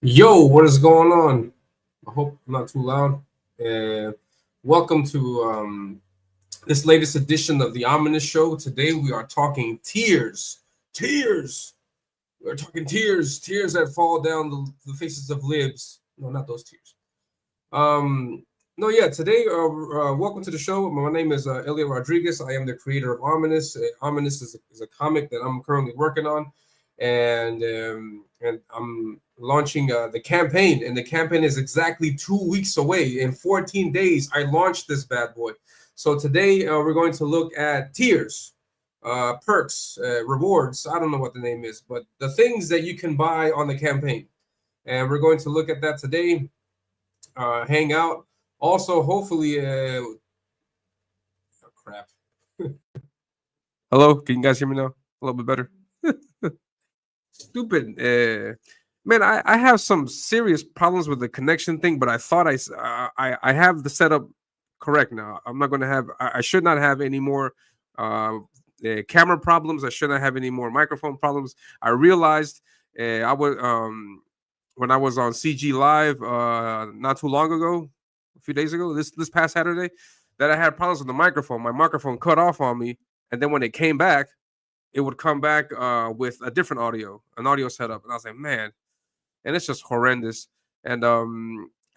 Yo, what is going on? I hope I'm not too loud. Uh, Welcome to this latest edition of the Ominus Show. Today we are talking tears. Tears. We're talking tears. Tears that fall down the faces of libs. No, not those tears. No, yeah, today, welcome to the show. My name is Elliot Rodriguez. I am the creator of Ominus. Ominus is a comic that I'm currently working on, and I'm launching the campaign. And the campaign is exactly 2 weeks away. In 14 days, I launched this bad boy. So today, we're going to look at tiers, perks, rewards. I don't know what the name is, but the things that you can buy on the campaign. And we're going to look at that today, hang out. Also, hopefully, oh, crap. Hello, can you guys hear me now? A little bit better. Stupid, man. I have some serious problems with the connection thing, but I thought I have the setup correct now. I'm not going to have. I should not have any more camera problems. I should not have any more microphone problems. I realized I was when I was on CG Live not too long ago, a few days ago, this past Saturday, that I had problems with the microphone. My microphone cut off on me, and then when it came back, it would come back with a different audio, an audio setup, and I was like, man, and it's just horrendous. And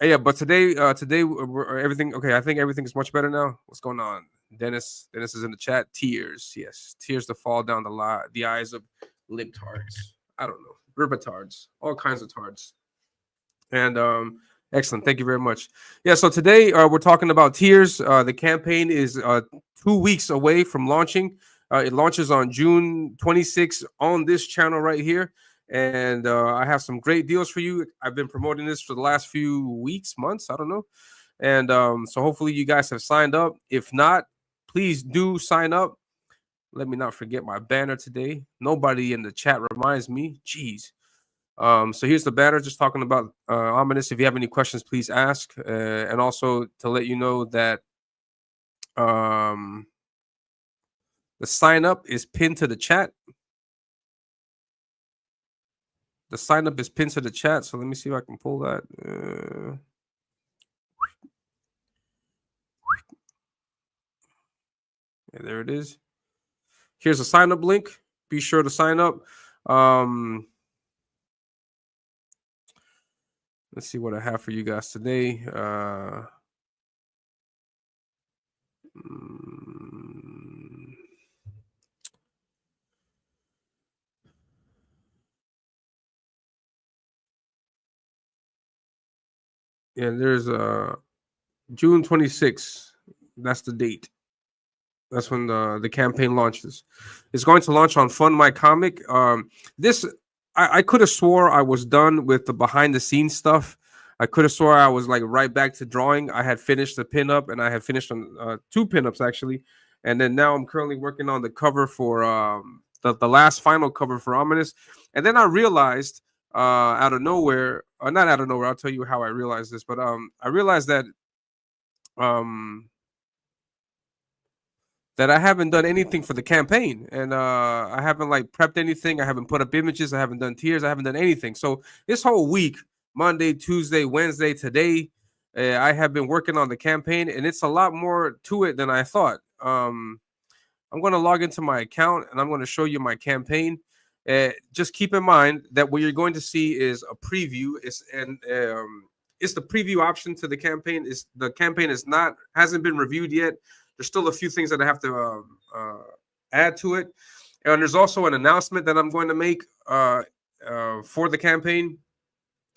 yeah, but today everything okay. I think everything's much better now. What's going on? Dennis is in the chat. Tears, yes, tears to fall down the eyes of libtards. I don't know, ribatards, all kinds of tards. And excellent, thank you very much. Yeah, so today we're talking about tiers. The campaign is 2 weeks away from launching. It launches on June 26th on this channel right here. And I have some great deals for you. I've been promoting this for the last few weeks, months, I don't know. And so hopefully you guys have signed up. If not, please do sign up. Let me not forget my banner today. Nobody in the chat reminds me. Jeez. So here's the banner, just talking about Ominus. If you have any questions, please ask. And also to let you know that the sign up is pinned to the chat. The sign up is pinned to the chat. So let me see if I can pull that. Yeah, there it is. Here's a sign up link. Be sure to sign up. Let's see what I have for you guys today. Yeah, there's June 26th. That's the date. That's when the campaign launches. It's going to launch on Fund My Comic. This I could have swore I was done with the behind the scenes stuff. I could have swore I was like right back to drawing. I had finished the pinup, and I had finished on 2 pinups actually, and then now I'm currently working on the cover for the last final cover for Ominus. And then I realized out of nowhere, or not out of nowhere, I'll tell you how I realized this, but I realized that that I haven't done anything for the campaign, and I haven't like prepped anything. I haven't put up images. I haven't done tiers. I haven't done anything. So this whole week, Monday, Tuesday, Wednesday, today, I have been working on the campaign, and it's a lot more to it than I thought. I'm going to log into my account, and I'm going to show you my campaign. Just keep in mind that what you're going to see is a preview. It's the preview option to the campaign. Is the campaign hasn't been reviewed yet. There's still a few things that I have to add to it, and there's also an announcement that I'm going to make for the campaign.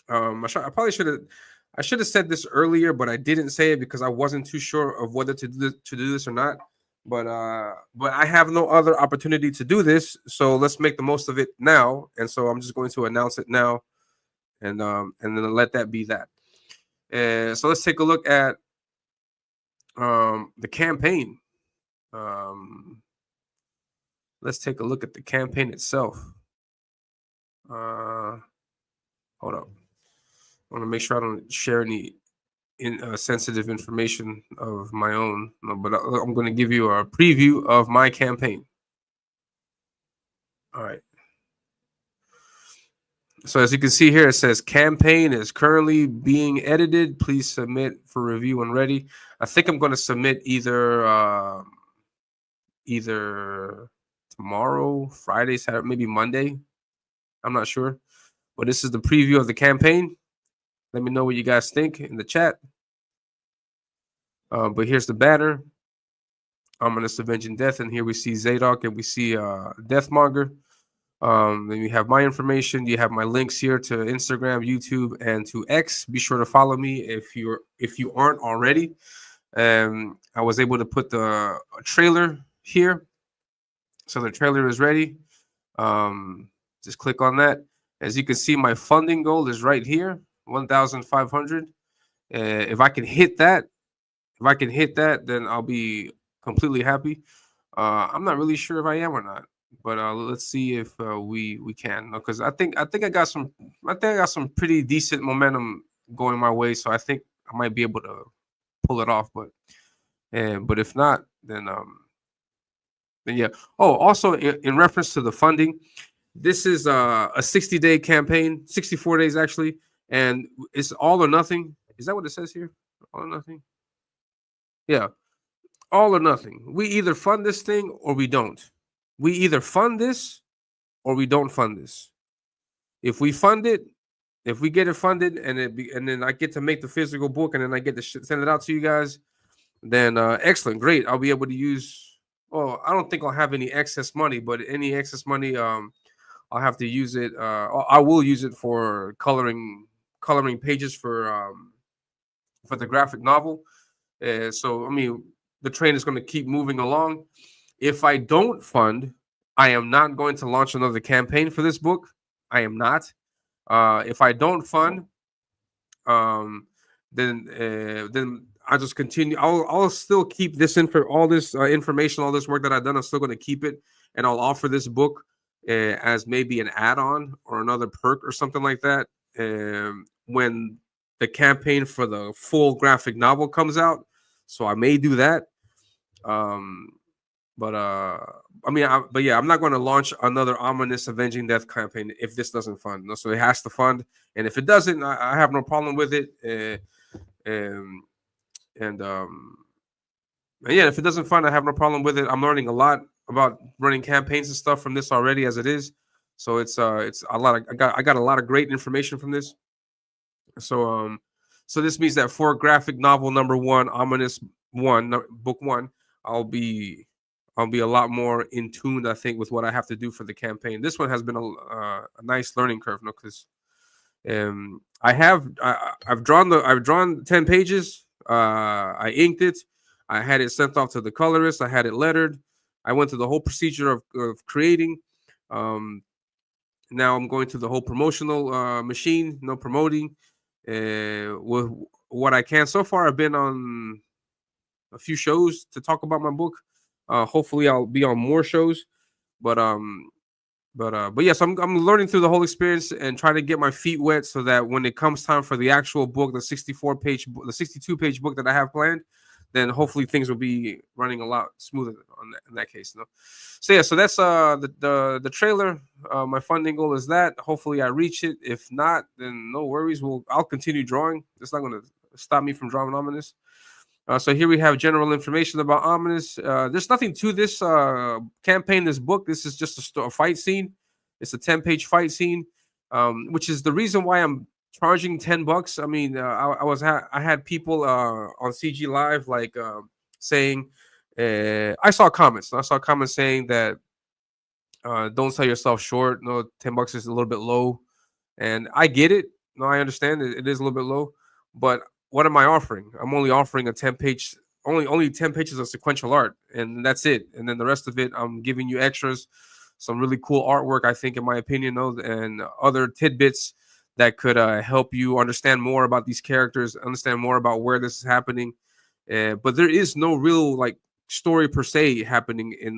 I probably should have said this earlier, but I didn't say it because I wasn't too sure of whether to do this or not. But I have no other opportunity to do this, so let's make the most of it now. And so I'm just going to announce it now, and then let that be that. So let's take a look at the campaign. Let's take a look at the campaign itself. Hold up. I want to make sure I don't share any sensitive information of my own. No, but I'm going to give you a preview of my campaign. All right. So as you can see here, it says campaign is currently being edited. Please submit for review when ready. I think I'm going to submit either tomorrow, Friday, Saturday, maybe Monday. I'm not sure. But this is the preview of the campaign. Let me know what you guys think in the chat. But here's the banner. Ominus Avenging Death, and here we see Zadok and we see Deathmonger. Then you have my information. You have my links here to Instagram, YouTube, and to X. Be sure to follow me if you aren't already. I was able to put the trailer here, so the trailer is ready. Just click on that. As you can see, my funding goal is right here, 1,500. If I can hit that, then I'll be completely happy. I'm not really sure if I am or not, but let's see if we can. Because I think I got some pretty decent momentum going my way, so I think I might be able to pull it off. But if not, then yeah. Oh, also in reference to the funding, this is a 60-day campaign, 64 days actually, and it's all or nothing. Is that what it says here? All or nothing. Yeah, all or nothing. We either fund this thing or we don't. We either fund this or we don't fund this. If we fund it, if we get it funded and then I get to make the physical book and then I get to send it out to you guys, then excellent, great. I'll be able to use. Well, I don't think I'll have any excess money, but any excess money, I'll have to use it. I will use it for coloring pages for the graphic novel. So I mean, the train is going to keep moving along. If I don't fund, I am not going to launch another campaign for this book. I am not. If I don't fund, then I just continue. I'll still keep this all this information, all this work that I've done. I'm still going to keep it, and I'll offer this book as maybe an add-on or another perk or something like that when the campaign for the full graphic novel comes out. So I may do that. But yeah, I'm not going to launch another Ominous Avenging Death campaign if this doesn't fund. So it has to fund, and if it doesn't, I have no problem with it. And yeah, if it doesn't fund, I have no problem with it. I'm learning a lot about running campaigns and stuff from this already as it is. So it's a lot. I got a lot of great information from this. So so this means that for graphic novel number 1, Ominous 1, book 1, I'll be a lot more in tune, I think, with what I have to do for the campaign. This one has been a nice learning curve, because I've drawn 10 pages. I inked it. I had it sent off to the colorist. I had it lettered. I went through the whole procedure of creating. Now I'm going to the whole promotional machine, promoting. With what I can so far, I've been on a few shows to talk about my book. Hopefully, I'll be on more shows. But yes, I'm learning through the whole experience and trying to get my feet wet so that when it comes time for the actual book, the 62-page book that I have planned, then hopefully things will be running a lot smoother in that case. So yeah, so that's the trailer. My funding goal is that. Hopefully I reach it. If not, then no worries. I'll continue drawing. It's not going to stop me from drawing Ominous. So here we have general information about Ominous. There's nothing to this campaign, this book. This is just a fight scene. It's a 10-page fight scene, which is the reason why I'm charging $10. I mean, I had people on CG Live saying, I saw comments saying that don't sell yourself short. No, $10 is a little bit low, and I get it. No, I understand it is a little bit low, but what am I offering? I'm only offering a 10-page, only 10 pages of sequential art, and that's it. And then the rest of it, I'm giving you extras, some really cool artwork, I think, in my opinion, and other tidbits that could help you understand more about these characters, understand more about where this is happening. But there is no real story per se happening in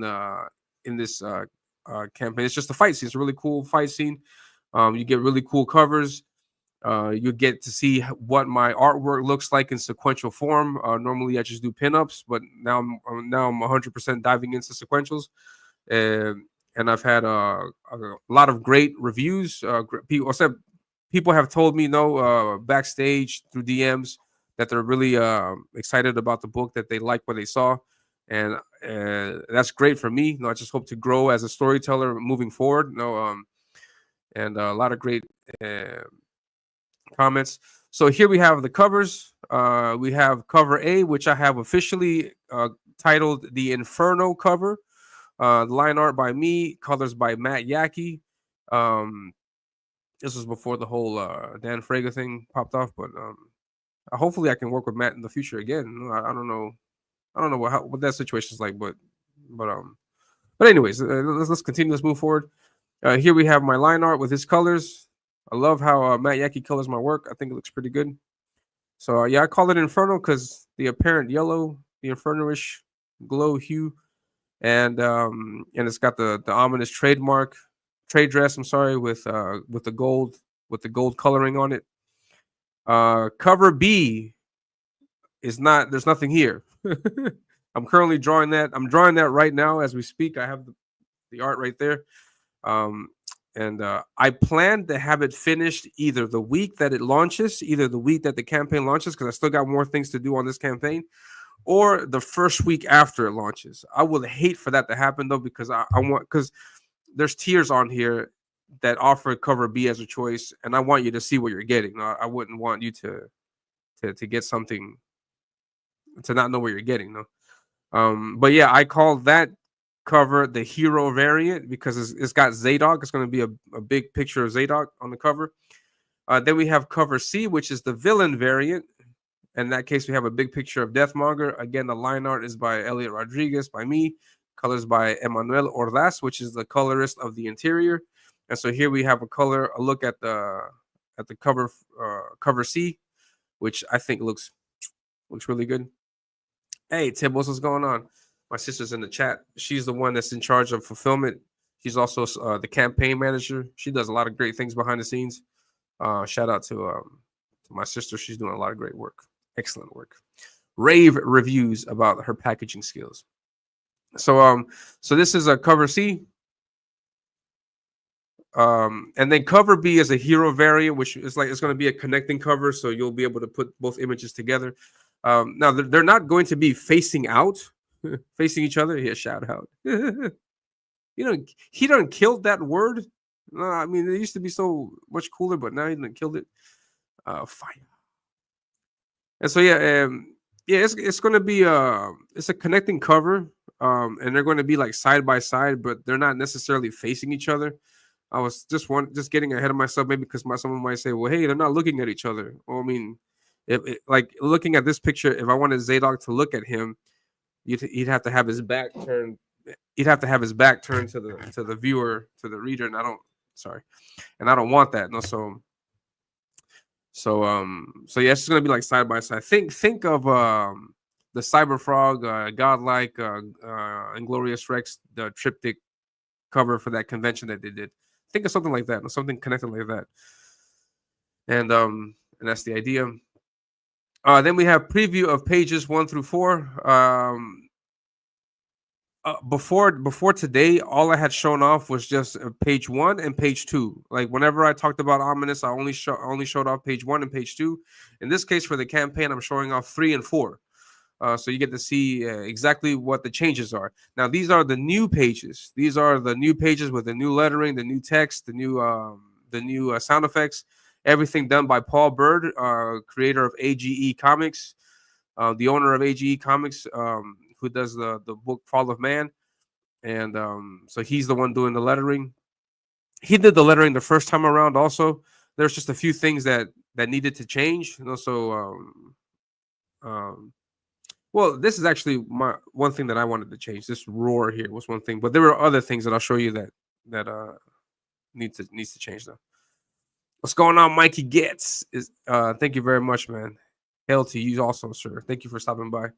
this campaign. It's just a fight scene. It's a really cool fight scene. You get really cool covers. You get to see what my artwork looks like in sequential form. Normally, I just do pinups, but now I'm 100% diving into sequentials. And I've had a lot of great reviews. People, except people have told me backstage through DMs that they're really excited about the book, that they like what they saw, and that's great for me. I just hope to grow as a storyteller moving forward. And a lot of great uh, comments. So here we have the covers. We have cover A, which I have officially titled the Inferno cover. Line art by me, colors by Matt Yackey. This was before the whole Dan Fraga thing popped off, but hopefully I can work with Matt in the future again. I don't know. I don't know what that situation is like, but but anyways, let's continue. Let's move forward. Here we have my line art with his colors. I love how Matt Yackey colors my work. I think it looks pretty good. So yeah, I call it Inferno because the apparent yellow, the Inferno-ish glow hue, and it's got the ominous trade dress. I'm sorry, with the gold coloring on it. Cover B is not. There's nothing here. I'm currently drawing that. I'm drawing that right now as we speak. I have the art right there. And I plan to have it finished either the week that it launches, either the week that the campaign launches, because I still got more things to do on this campaign, or the first week after it launches. I would hate for that to happen though, because I want, because there's tiers on here that offer cover B as a choice, and I want you to see what you're getting. I wouldn't want you to get something to not know what you're getting. No. But yeah, I call that cover the hero variant because it's got Zadok. It's going to be a big picture of Zadok on the cover. Then we have cover C, which is the villain variant. In that case, we have a big picture of Deathmonger. Again, the line art is by Elliot Rodriguez, by me. Colors by Emmanuel Ordaz, which is the colorist of the interior. And so here we have a look at the cover C, which I think looks really good. Hey, Tibbos, what's going on? My sister's in the chat. She's the one that's in charge of fulfillment. She's also the campaign manager. She does a lot of great things behind the scenes. Shout out to my sister. She's doing a lot of great work. Excellent work. Rave reviews about her packaging skills. So this is a cover C. And then cover B is a hero variant, which is like it's going to be a connecting cover, so you'll be able to put both images together. Now they're not going to be facing out, facing each other. Yeah, shout out. He done killed that word. I mean, it used to be so much cooler, but now he done killed it. Fire. And so yeah, it's going to be it's a connecting cover, and they're going to be like side by side, but they're not necessarily facing each other. I was just getting ahead of myself, maybe because someone might say, well, hey, they're not looking at each other. Well, I mean, like looking at this picture, if I wanted Zadok to look at him, he'd have to have his back turned. He'd have to have his back turned to the viewer, to the reader, and I don't want that. No, so yeah, it's gonna be like side by side. Think of the Cyberfrog, Godlike, Inglorious Rex, the triptych cover for that convention that they did. Think of something like that, or something connected like that. And that's the idea. Then we have preview of pages 1 through 4. Before today, all I had shown off was just page 1 and page 2. Like whenever I talked about Ominus, I only showed off page 1 and page 2. In this case, for the campaign, I'm showing off 3 and 4. So you get to see exactly what the changes are. Now, these are the new pages. These are the new pages with the new lettering, the new text, the new sound effects. Everything done by Paul Bird, creator of AGE Comics, the owner of AGE Comics, who does the book Fall of Man. And so he's the one doing the lettering. He did the lettering the first time around also. There's just a few things that needed to change. And also, well, this is actually one thing that I wanted to change. This roar here was one thing, but there were other things that I'll show you that needs to change though. What's going on, Mikey Getz? Thank you very much, man. Hail to you also, sir. Thank you for stopping by.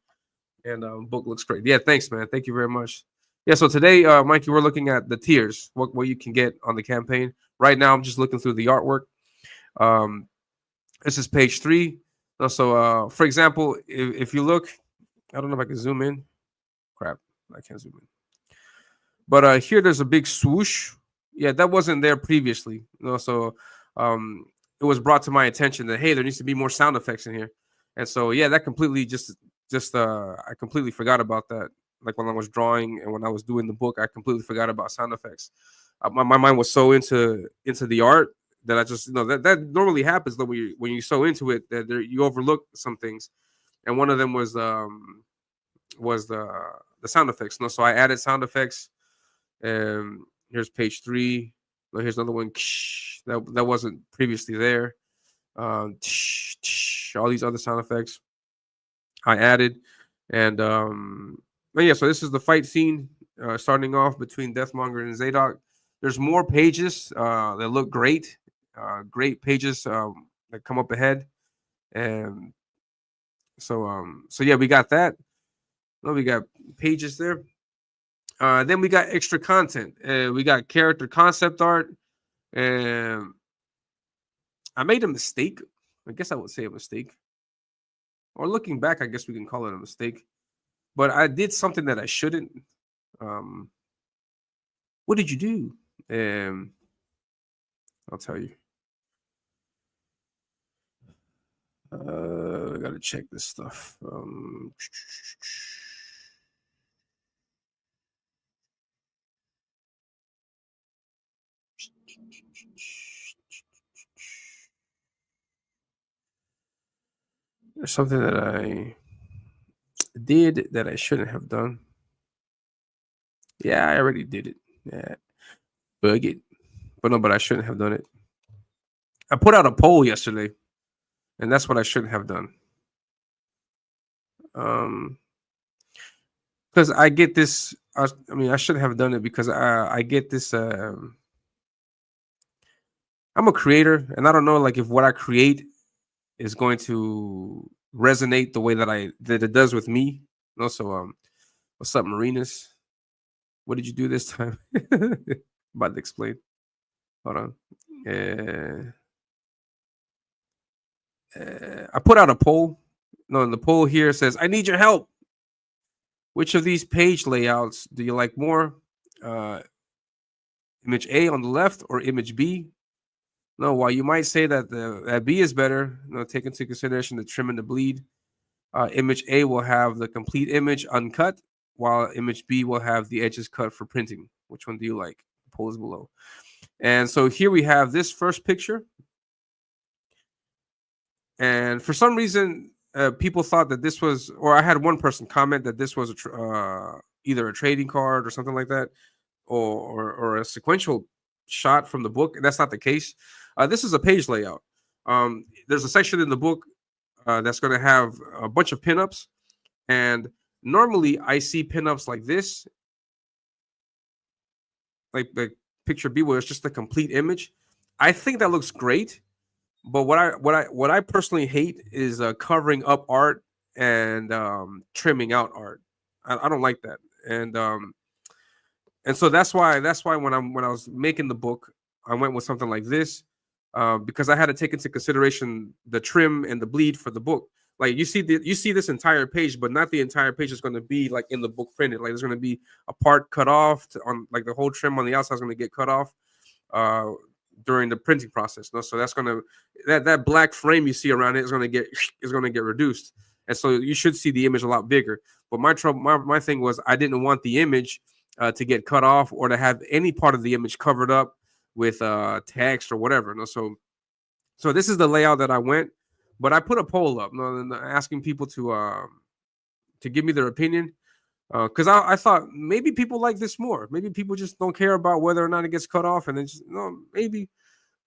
And book looks great. Yeah, thanks, man. Thank you very much. Yeah, so today, Mikey, we're looking at the tiers, what you can get on the campaign. Right now, I'm just looking through the artwork. This is page 3. So, for example, if you look, I don't know if I can zoom in. Crap, I can't zoom in. But here, there's a big swoosh. Yeah, that wasn't there previously. So it was brought to my attention that, hey, there needs to be more sound effects in here. And so yeah, that completely just I completely forgot about that. Like when I was drawing and when I was doing the book, I completely forgot about sound effects. My mind was so into the art that I just, that normally happens though when you so into it that you overlook some things. And one of them was the sound effects. So I added sound effects. Here's page 3. Here's another one that wasn't previously there. All these other sound effects I added. And but yeah, so this is the fight scene starting off between Deathmonger and Zadok. There's more pages that look great, great pages that come up ahead. And so yeah, we got that. Well, we got pages there. Then we got extra content. We got character concept art. And I made a mistake. I guess I would say a mistake. Or looking back, I guess we can call it a mistake. But I did something that I shouldn't. What did you do? I'll tell you. I gotta check this stuff. There's something that I did that I shouldn't have done. Yeah, I already did it. Yeah, bug it. But no, but I shouldn't have done it. I put out a poll yesterday, and that's what I shouldn't have done. Because I get this. I mean, I shouldn't have done it because I get this. I'm a creator, and I don't know like if what I create is going to resonate the way that it does with me. And also, what's up, Marinus? What did you do this time? About to explain. Hold on. I put out a poll. No, the poll here says, I need your help. Which of these page layouts do you like more? Image A on the left or image B? No, while you might say that that B is better, take into consideration the trim and the bleed. Image A will have the complete image uncut, while image B will have the edges cut for printing. Which one do you like? The poll is below. And so here we have this first picture. And for some reason, people thought that this was, or I had one person comment that this was either a trading card or something like that, or a sequential shot from the book. That's not the case. This is a page layout. There's a section in the book that's going to have a bunch of pinups, and normally I see pinups like this, like the picture B, where it's just a complete image. I think that looks great. But what I personally hate is covering up art and trimming out art. I don't like that, and so that's why when I was making the book, I went with something like this because I had to take into consideration the trim and the bleed for the book. Like you see this entire page, but not the entire page is going to be like in the book printed. Like there's going to be a part cut off on like the whole trim on the outside is going to get cut off. During the printing process, so that's gonna that black frame you see around it is gonna get reduced, and so you should see the image a lot bigger. But my thing was I didn't want the image to get cut off or to have any part of the image covered up with text or whatever. So this is the layout that I went, but I put a poll up, asking people to give me their opinion. Because I thought maybe people like this more. Maybe people just don't care about whether or not it gets cut off, and then just maybe.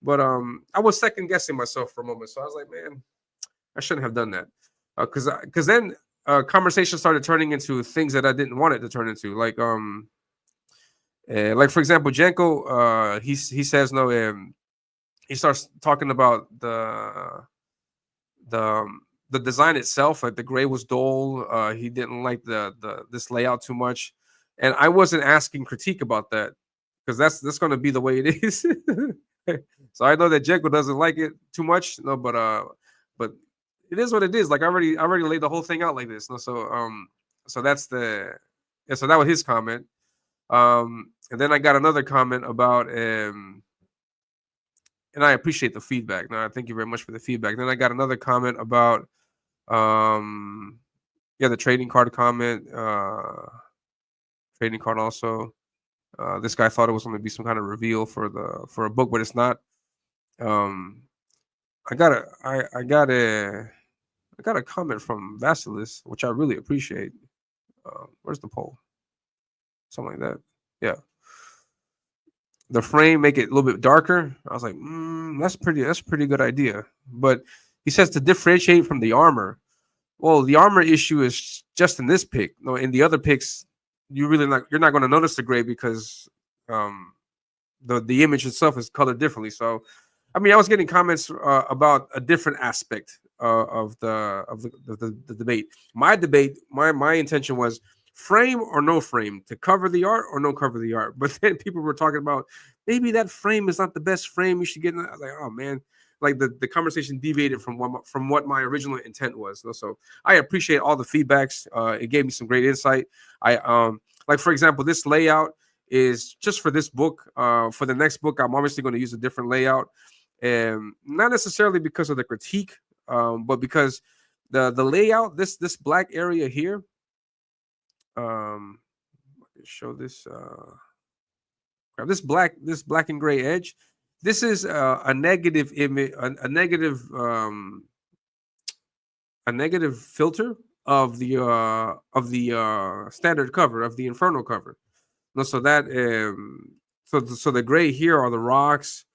But I was second guessing myself for a moment, so I was like, man, I shouldn't have done that. Because then conversation started turning into things that I didn't want it to turn into, like for example, Jenko, he says no, he starts talking about the design itself, like the gray was dull. He didn't like this layout too much, and I wasn't asking critique about that because that's going to be the way it is. So I know that Jenko doesn't like it too much, but it is what it is. Like I already laid the whole thing out like this. So that's so that was his comment. And then I got another comment about and I appreciate the feedback. No, thank you very much for the feedback. Then I got another comment about yeah, the trading card comment, trading card also. This guy thought it was going to be some kind of reveal for a book, but it's not. Um, I got a comment from Vasilis, which I really appreciate. Where's the poll? Something like that. Yeah. The frame, make it a little bit darker. I was like, that's a pretty good idea. But he says to differentiate from the armor. Well, the armor issue is just in this pick. No, in the other picks, you're not going to notice the gray because um the image itself is colored differently. So, I mean, I was getting comments about a different aspect of the debate. My intention was frame or no frame, to cover the art or no cover the art. But then people were talking about maybe that frame is not the best frame you should get. I was like, oh man, like the conversation deviated from what my original intent was. So I appreciate all the feedbacks. It gave me some great insight. I like, for example, this layout is just for this book. For the next book, I'm obviously going to use a different layout, and not necessarily because of the critique, but because the layout, this black area here, show this this black and gray edge. This is a negative image, a negative filter of the standard cover, of the Inferno cover. No, so that so the gray here are the rocks.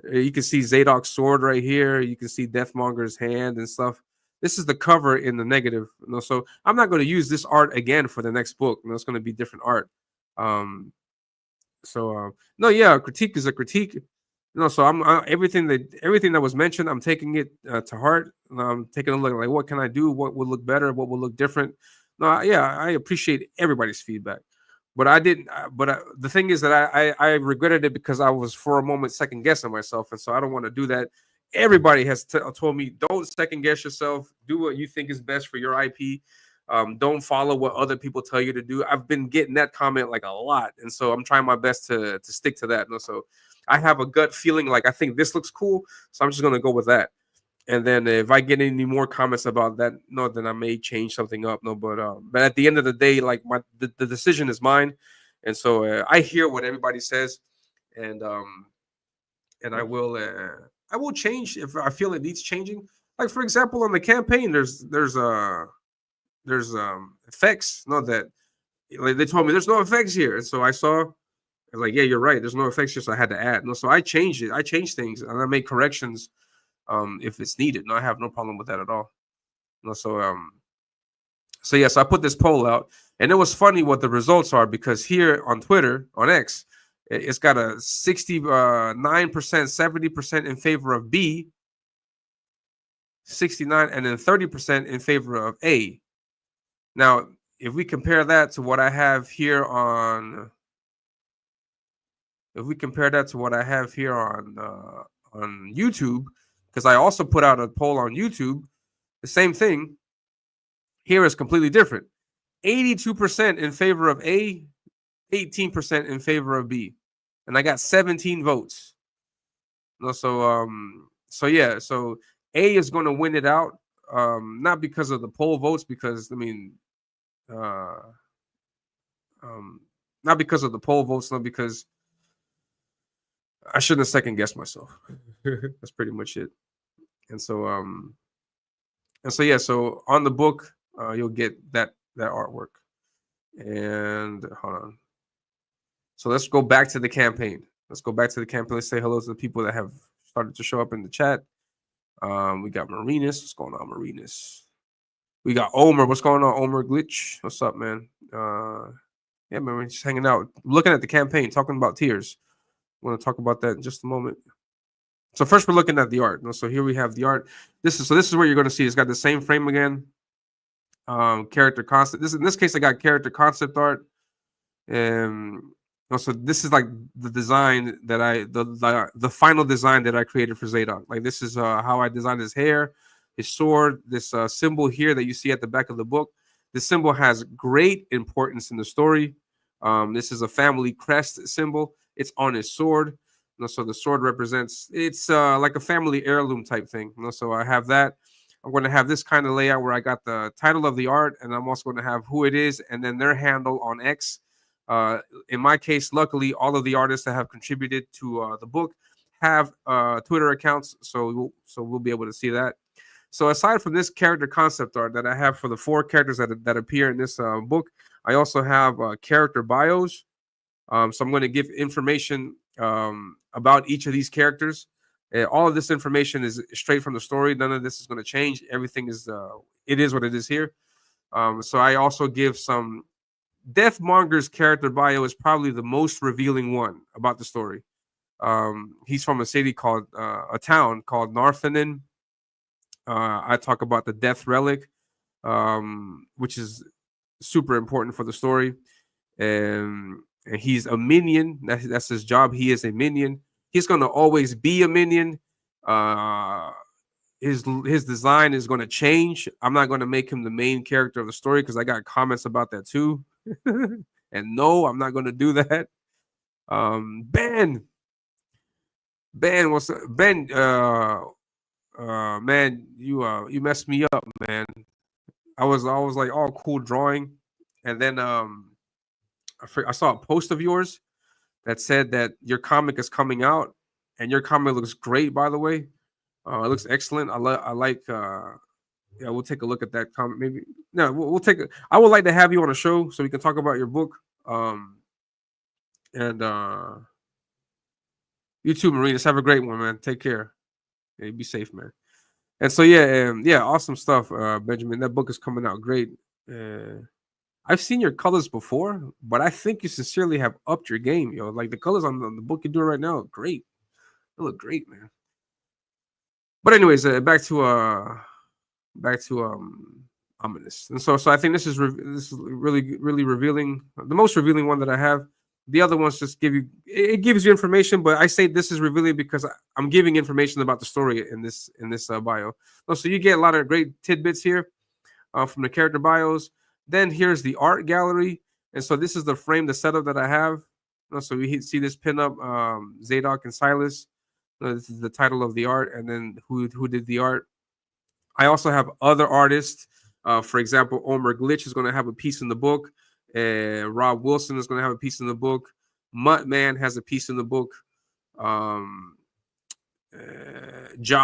You can see Zadok's sword right here. You can see Deathmonger's hand and stuff. This is the cover in the negative. No, so I'm not going to use this art again for the next book. No, it's going to be different art. No, yeah, critique is a critique. No, so everything that was mentioned, I'm taking it to heart. I'm taking a look, like, what can I do? What would look better? What will look different? No, yeah, I appreciate everybody's feedback. But I didn't. The thing is that I regretted it because I was for a moment second guessing myself, and so I don't want to do that. Everybody has told me, don't second guess yourself. Do what you think is best for your IP. Don't follow what other people tell you to do. I've been getting that comment like a lot, and so I'm trying my best to stick to that. No, so I have a gut feeling like I think this looks cool, so I'm just gonna go with that. And then if I get any more comments about that, no, then I may change something up. No, but at the end of the day, like the decision is mine, and so I hear what everybody says, and I will change if I feel it needs changing. Like, for example, on the campaign, there's effects. No, that, like, they told me there's no effects here, and so I was like, yeah, you're right. There's no effects here, so I had to add. No, so I changed it. I changed things and I made corrections if it's needed. No, I have no problem with that at all. No, so yes, I put this poll out, and it was funny what the results are, because here on Twitter, on X, it's got a 69%, 70% in favor of B, 69, and then 30% in favor of A. Now, if we compare that to what I have here on, on YouTube, because I also put out a poll on YouTube, the same thing. Here is completely different. 82% in favor of A, 18% in favor of B, and I got 17 votes. No, so yeah, so A is going to win it out, not because of the poll votes, because I mean, not because of the poll votes, no, because I shouldn't have second guessed myself. That's pretty much it. And so yeah, so on the book, you'll get that artwork. And hold on. So let's go back to the campaign. Let's say hello to the people that have started to show up in the chat. We got Marinus. What's going on, Marinus? We got Omer. What's going on, Omer Glitch? What's up, man? Yeah, man, we're just hanging out, looking at the campaign, talking about tiers. I want to talk about that in just a moment. So first, we're looking at the art. So here we have the art. This is where you're going to see it's got the same frame again. Character concept. In this case, I got character concept art, and also this is like the design that the final design that I created for Zadok. Like, this is how I designed his hair, his sword, this symbol here that you see at the back of the book. This symbol has great importance in the story. This is a family crest symbol. It's on his sword. So the sword represents, it's like a family heirloom type thing. So I have that. I'm going to have this kind of layout where I got the title of the art, and I'm also going to have who it is, and then their handle on X. In my case, luckily, all of the artists that have contributed to the book have Twitter accounts, so we'll be able to see that. So aside from this character concept art that I have for the 4 characters that appear in this book, I also have character bios. So I'm going to give information about each of these characters. All of this information is straight from the story. None of this is going to change. Everything is it is what it is here. So I also give some. Deathmonger's character bio is probably the most revealing one about the story. He's from a city called a town called Narthanen. I talk about the Death Relic, which is super important for the story. And he's a minion. That's his job. He is a minion. He's going to always be a minion. His design is going to change. I'm not going to make him the main character of the story because I got comments about that too. And no, I'm not going to do that. Ben, what's up? Ben? Man, you messed me up, man. I was like all cool drawing, and then I saw a post of yours that said that your comic is coming out, and your comic looks great, by the way. It looks excellent. I like. Yeah, we'll take a look at that comic. Maybe no, we'll take. I would like to have you on a show so we can talk about your book. And you too, Marina. Have a great one, man. Take care. Yeah, be safe, man. And so yeah, awesome stuff, Benjamin. That book is coming out great. I've seen your colors before, but I think you sincerely have upped your game, yo. Like the colors on the book you're doing right now, great. They look great, man. But anyways, back to Ominus. And so I think this is really revealing, the most revealing one that I have. The other ones just it gives you information, but I say this is revealing because I'm giving information about the story in this bio. So you get a lot of great tidbits here from the character bios. Then here's the art gallery, and so this is the frame, the setup that I have. So we see this pinup, Zadok and Silas. This is the title of the art, and then who did the art. I also have other artists. For example, Omer Glitch is going to have a piece in the book. Rob Wilson is going to have a piece in the book. Muttman has a piece in the book. Ja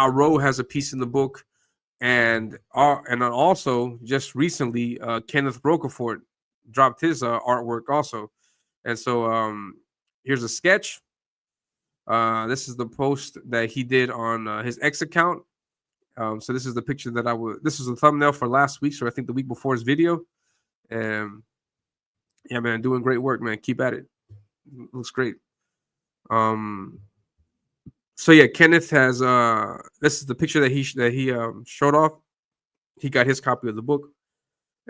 Rowe has a piece in the book. And also just recently, Kenneth Rocafort dropped his artwork also. And so here's a sketch. This is the post that he did on his X account. So this is the picture that this is the thumbnail for last week's, or I think the week before's video. Yeah, man, doing great work, man. Keep at it. Looks great. So yeah, Kenneth has this is the picture that he showed off. He got his copy of the book.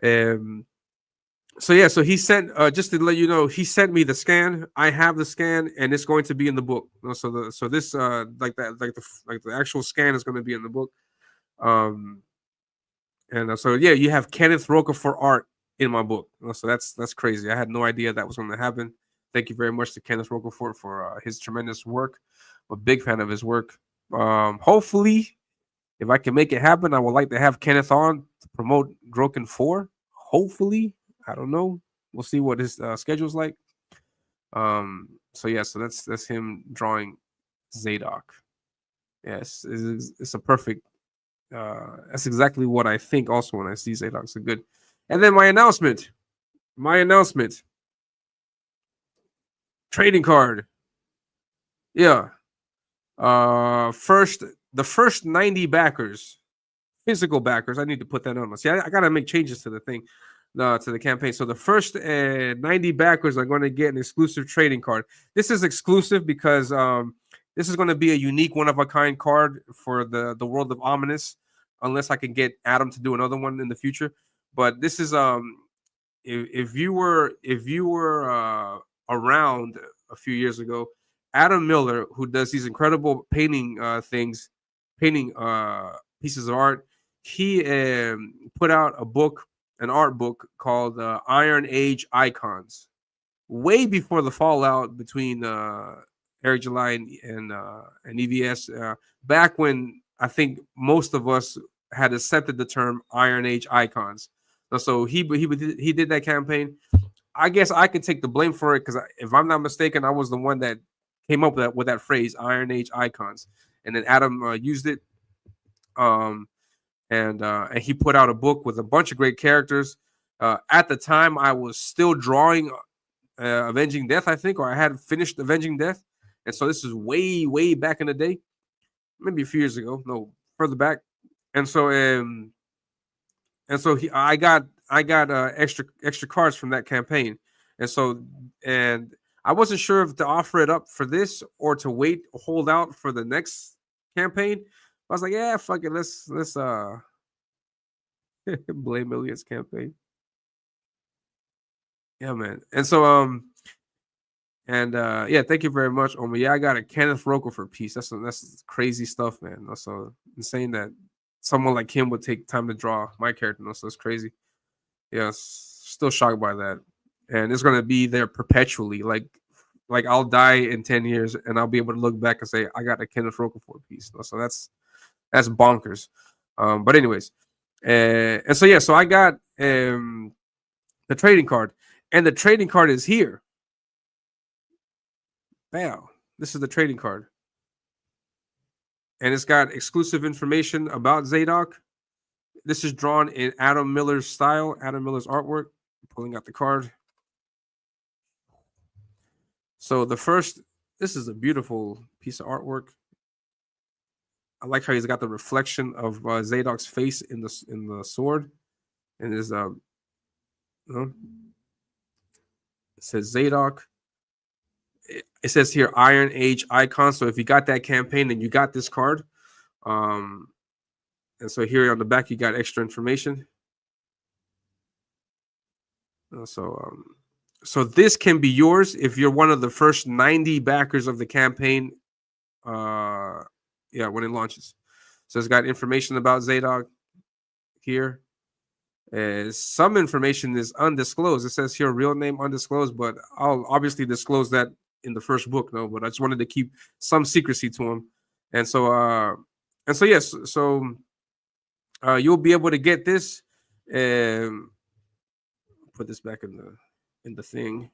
So yeah, so he sent just to let you know, he sent me the scan. I have the scan, and it's going to be in the book. So this like the actual scan is going to be in the book. And so yeah, you have Kenneth Rocafort art in my book. So that's crazy. I had no idea that was going to happen. Thank you very much to Kenneth Rocafort for his tremendous work. I'm a big fan of his work. Hopefully, if I can make it happen, I would like to have Kenneth on to promote Groken 4. Hopefully, I don't know. We'll see what his schedule's like. So yeah, so that's him drawing Zadok. Yes, it's a perfect. That's exactly what I think. Also, when I see Zadok, so good. And then my announcement. Trading card. Yeah. The first 90 backers, physical backers. I need to put that on. See, I gotta make changes to the thing, to the campaign. So the first 90 backers are going to get an exclusive trading card. This is exclusive because this is going to be a unique, one of a kind card for the world of Ominus, unless I can get Adam to do another one in the future. But this is if you were around a few years ago, Adam Miller, who does these incredible painting pieces of art, he put out an art book called Iron Age Icons, way before the fallout between Eric July and EVS back when I think most of us had accepted the term Iron Age icons. So he did that campaign. I guess I could take the blame for it because if I'm not mistaken, I was the one that came up with that phrase Iron Age icons, and then Adam used it. And he put out a book with a bunch of great characters. At the time, I was still drawing Avenging Death, I think, or I had finished Avenging Death, and so this is way back in the day, maybe a few years ago, no, further back. And so I got extra cards from that campaign, and I wasn't sure if to offer it up for this or to hold out for the next campaign. I was like, yeah, fuck it, let's blame Iliad's campaign. Yeah, man. Yeah, thank you very much, Omar. Yeah, I got a Kenneth Roker piece. That's crazy stuff, man. Also insane that someone like him would take time to draw my character. So it's crazy. Yeah, still shocked by that. And it's gonna be there perpetually. Like I'll die in 10 years and I'll be able to look back and say I got a Kenneth Roker piece. So that's bonkers. But anyways, and so yeah, so I got the trading card, and the trading card is here. Bam! This is the trading card, and it's got exclusive information about Zadok. This is drawn in Adam Miller's style, Adam Miller's artwork. I'm pulling out the card. So this is a beautiful piece of artwork. I like how he's got the reflection of Zadok's face in the sword, and there's it says Zadok. It says here Iron Age icon. So if you got that campaign, then you got this card. And so here on the back, you got extra information. So this can be yours if you're one of the first 90 backers of the campaign. When it launches. So it's got information about Zadok here. Some information is undisclosed. It says here real name undisclosed, but I'll obviously disclose that in the first book, no. But I just wanted to keep some secrecy to him, and so yes, so you'll be able to get this. Put this back in the thing.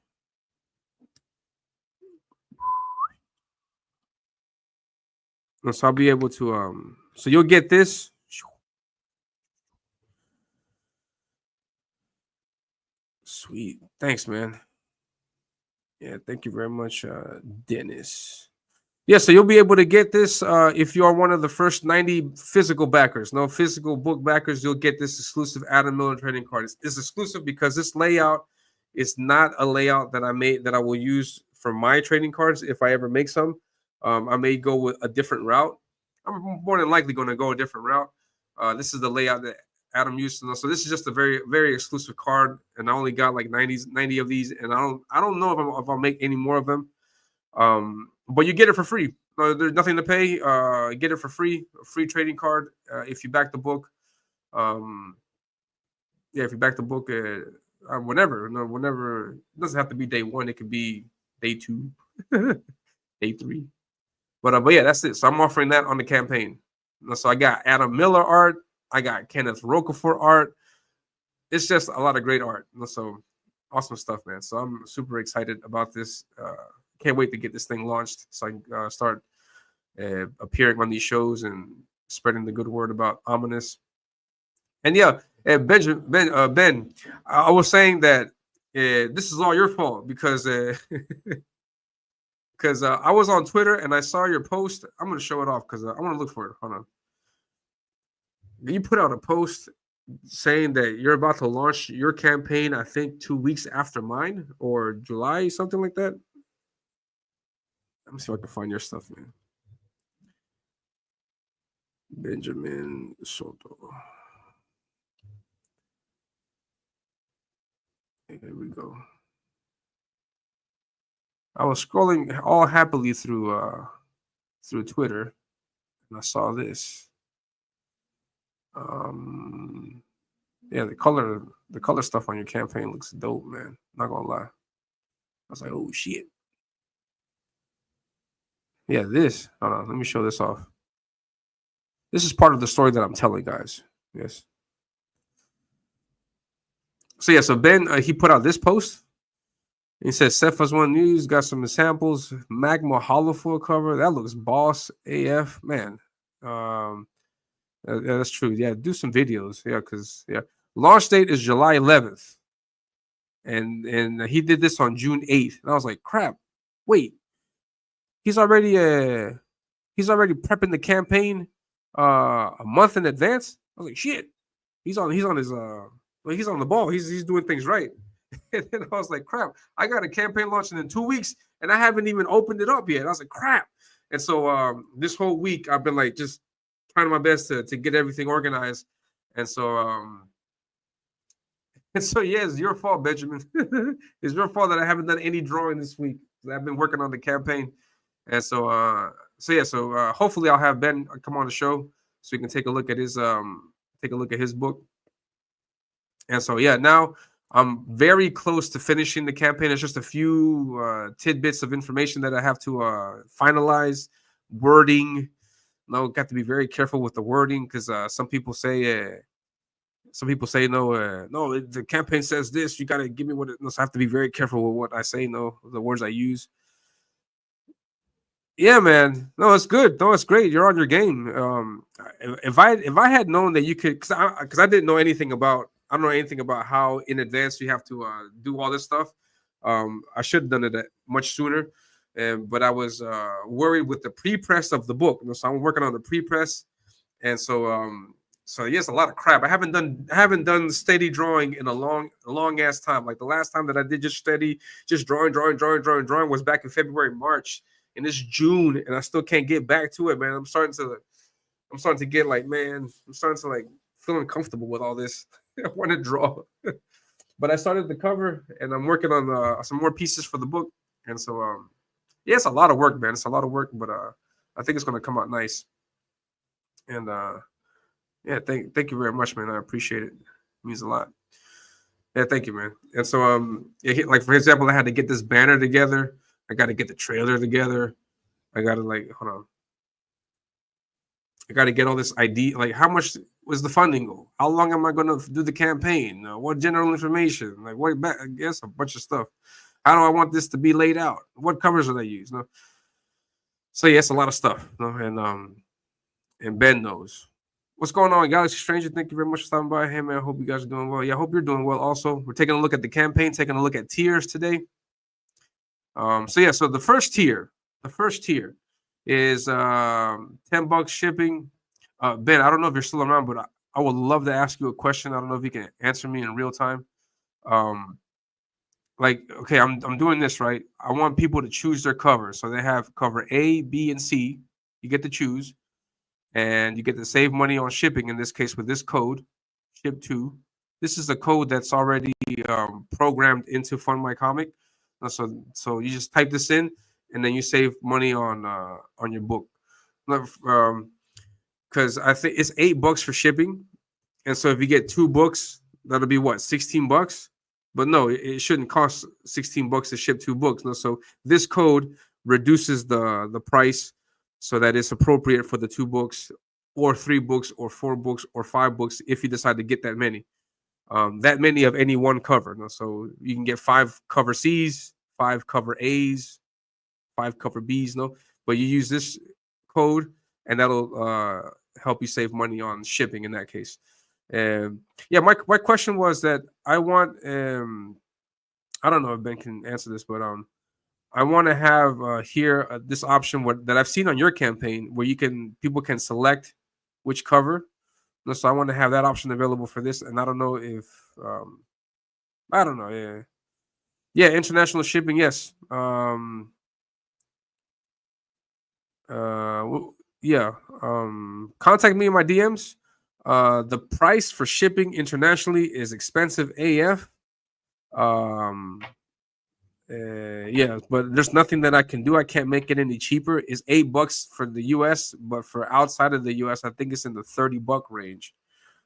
So I'll be able to so you'll get this. Sweet. Thanks, man. Yeah, thank you very much, Dennis. Yeah, so you'll be able to get this if you are one of the first 90 physical backers. No physical book backers, you'll get this exclusive Adam Miller trading card. It's exclusive because this layout is not a layout that I made that I will use for my trading cards if I ever make some. I may go with a different route. I'm more than likely going to go a different route. This is the layout that Adam used to know. So this is just a very, very exclusive card, and I only got like 90 of these, and I don't know if I'll make any more of them. But you get it for free. There's nothing to pay. Get it for free. A free trading card if you back the book. If you back the book, whenever. Whenever. It doesn't have to be day one. It could be day 2, day 3. But yeah, that's it. So I'm offering that on the campaign. So I got Adam Miller art. I got Kenneth Roquefort art. It's just a lot of great art. So awesome stuff, man. So I'm super excited about this. Can't wait to get this thing launched so I can start appearing on these shows and spreading the good word about Ominus. And yeah, Ben, I was saying that this is all your fault because I was on Twitter and I saw your post. I'm going to show it off because I want to look for it. Hold on. You put out a post saying that you're about to launch your campaign, I think 2 weeks after mine or July, something like that. Let me see if I can find your stuff, man. Benjamin Soto. Here we go. I was scrolling all happily through Twitter, and I saw this. Yeah, the color stuff on your campaign looks dope, man. Not gonna lie. I was like, oh shit. Yeah, this. Hold on, let me show this off. This is part of the story that I'm telling, guys. Yes. So yeah, so Ben he put out this post. He says Cephas One News got some samples. Magma hollow foil cover. That looks boss AF, man. Um, yeah, that's true. Yeah, do some videos. Yeah, because yeah, launch date is July 11th, and he did this on June 8th, and I was like, crap. Wait, he's already prepping the campaign a month in advance. I was like, shit. He's on his like he's on the ball. He's doing things right. And then I was like, crap, I got a campaign launching in 2 weeks and I haven't even opened it up yet. I was like, crap. And so this whole week I've been like just trying my best to get everything organized. And so yeah, it's your fault, Benjamin. It's your fault that I haven't done any drawing this week. I've been working on the campaign. And so hopefully I'll have Ben come on the show so we can take a look at his book. And so yeah, now I'm very close to finishing the campaign. There's just a few tidbits of information that I have to finalize. Wording, no, got to be very careful with the wording because some people say no, the campaign says this. You got to give me what it. No, so I have to be very careful with what I say. No, the words I use. Yeah, man. No, it's good. No, it's great. You're on your game. If I had known that you could, because I didn't know anything about. I don't know anything about how in advance you have to do all this stuff. I should have done it much sooner, but I was worried with the pre-press of the book. So I'm working on the pre-press, and so yes, a lot of crap. I haven't done steady drawing in a long ass time. Like the last time that I did just drawing was back in February, March. And it's June, and I still can't get back to it, man. I'm starting to get like, man, I'm starting to like feel uncomfortable with all this. I want to draw, but I started the cover, and I'm working on some more pieces for the book. And so, yeah, it's a lot of work, man. It's a lot of work, but I think it's gonna come out nice. And yeah, thank you very much, man. I appreciate it. It means a lot. Yeah, thank you, man. And so, yeah, like for example, I had to get this banner together. I got to get the trailer together. I got to hold on. I got to get all this ID. Like, how much was the funding goal? How long am I going to do the campaign? What general information? Like, what? I guess a bunch of stuff. How do I want this to be laid out? What covers should I use? No. So yeah, it's a lot of stuff. And Ben knows what's going on, Galaxy Stranger. Thank you very much for stopping by. Hey man, I hope you guys are doing well. Yeah, I hope you're doing well. Also, we're taking a look at the campaign, taking a look at tiers today. So the first tier is $10 shipping. Ben, I don't know if you're still around, but I would love to ask you a question. I don't know if you can answer me in real time. Okay, I'm doing this right. I want people to choose their cover. So they have cover A, B, and C. You get to choose, and you get to save money on shipping. In this case, with this code, SHIP2. This is a code that's already programmed into Fund My Comic. So you just type this in, and then you save money on your book. Because I think it's $8 for shipping, and so if you get 2 books, that'll be what, $16. But no, it shouldn't cost $16 to ship 2 books. No, so this code reduces the price so that it's appropriate for the 2 books, or 3 books, or 4 books, or 5 books if you decide to get that many. That many of any one cover. No? So you can get 5 cover C's, 5 cover A's, 5 cover B's. No, but you use this code, and that'll help you save money on shipping in that case. Yeah, my question was that I want. I don't know if Ben can answer this, but I want to have here this option that I've seen on your campaign where people can select which cover. So I want to have that option available for this, and I don't know if I don't know. Yeah, international shipping. Yes. Yeah. Contact me in my DMs. The price for shipping internationally is expensive AF. Yeah, but there's nothing that I can do. I can't make it any cheaper. It's $8 for the US, but for outside of the US, I think it's in the $30 range.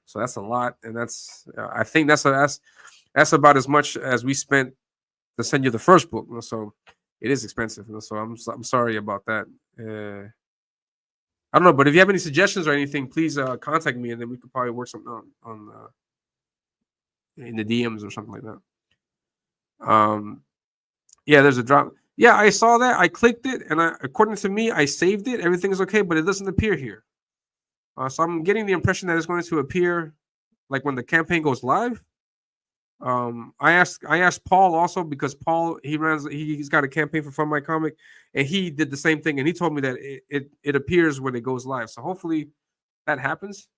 So that's a lot, and I think that's about as much as we spent to send you the first book. So it is expensive. So I'm sorry about that. I don't know, but if you have any suggestions or anything, please contact me, and then we could probably work something on in the DMs or something like that. Yeah, there's a drop. Yeah, I saw that. I clicked it, and according to me, I saved it. Everything is okay, but it doesn't appear here. So I'm getting the impression that it's going to appear like when the campaign goes live. I asked Paul also, because Paul, he's got a campaign for Fun My Comic, and he did the same thing, and he told me that it appears when it goes live. So hopefully that happens.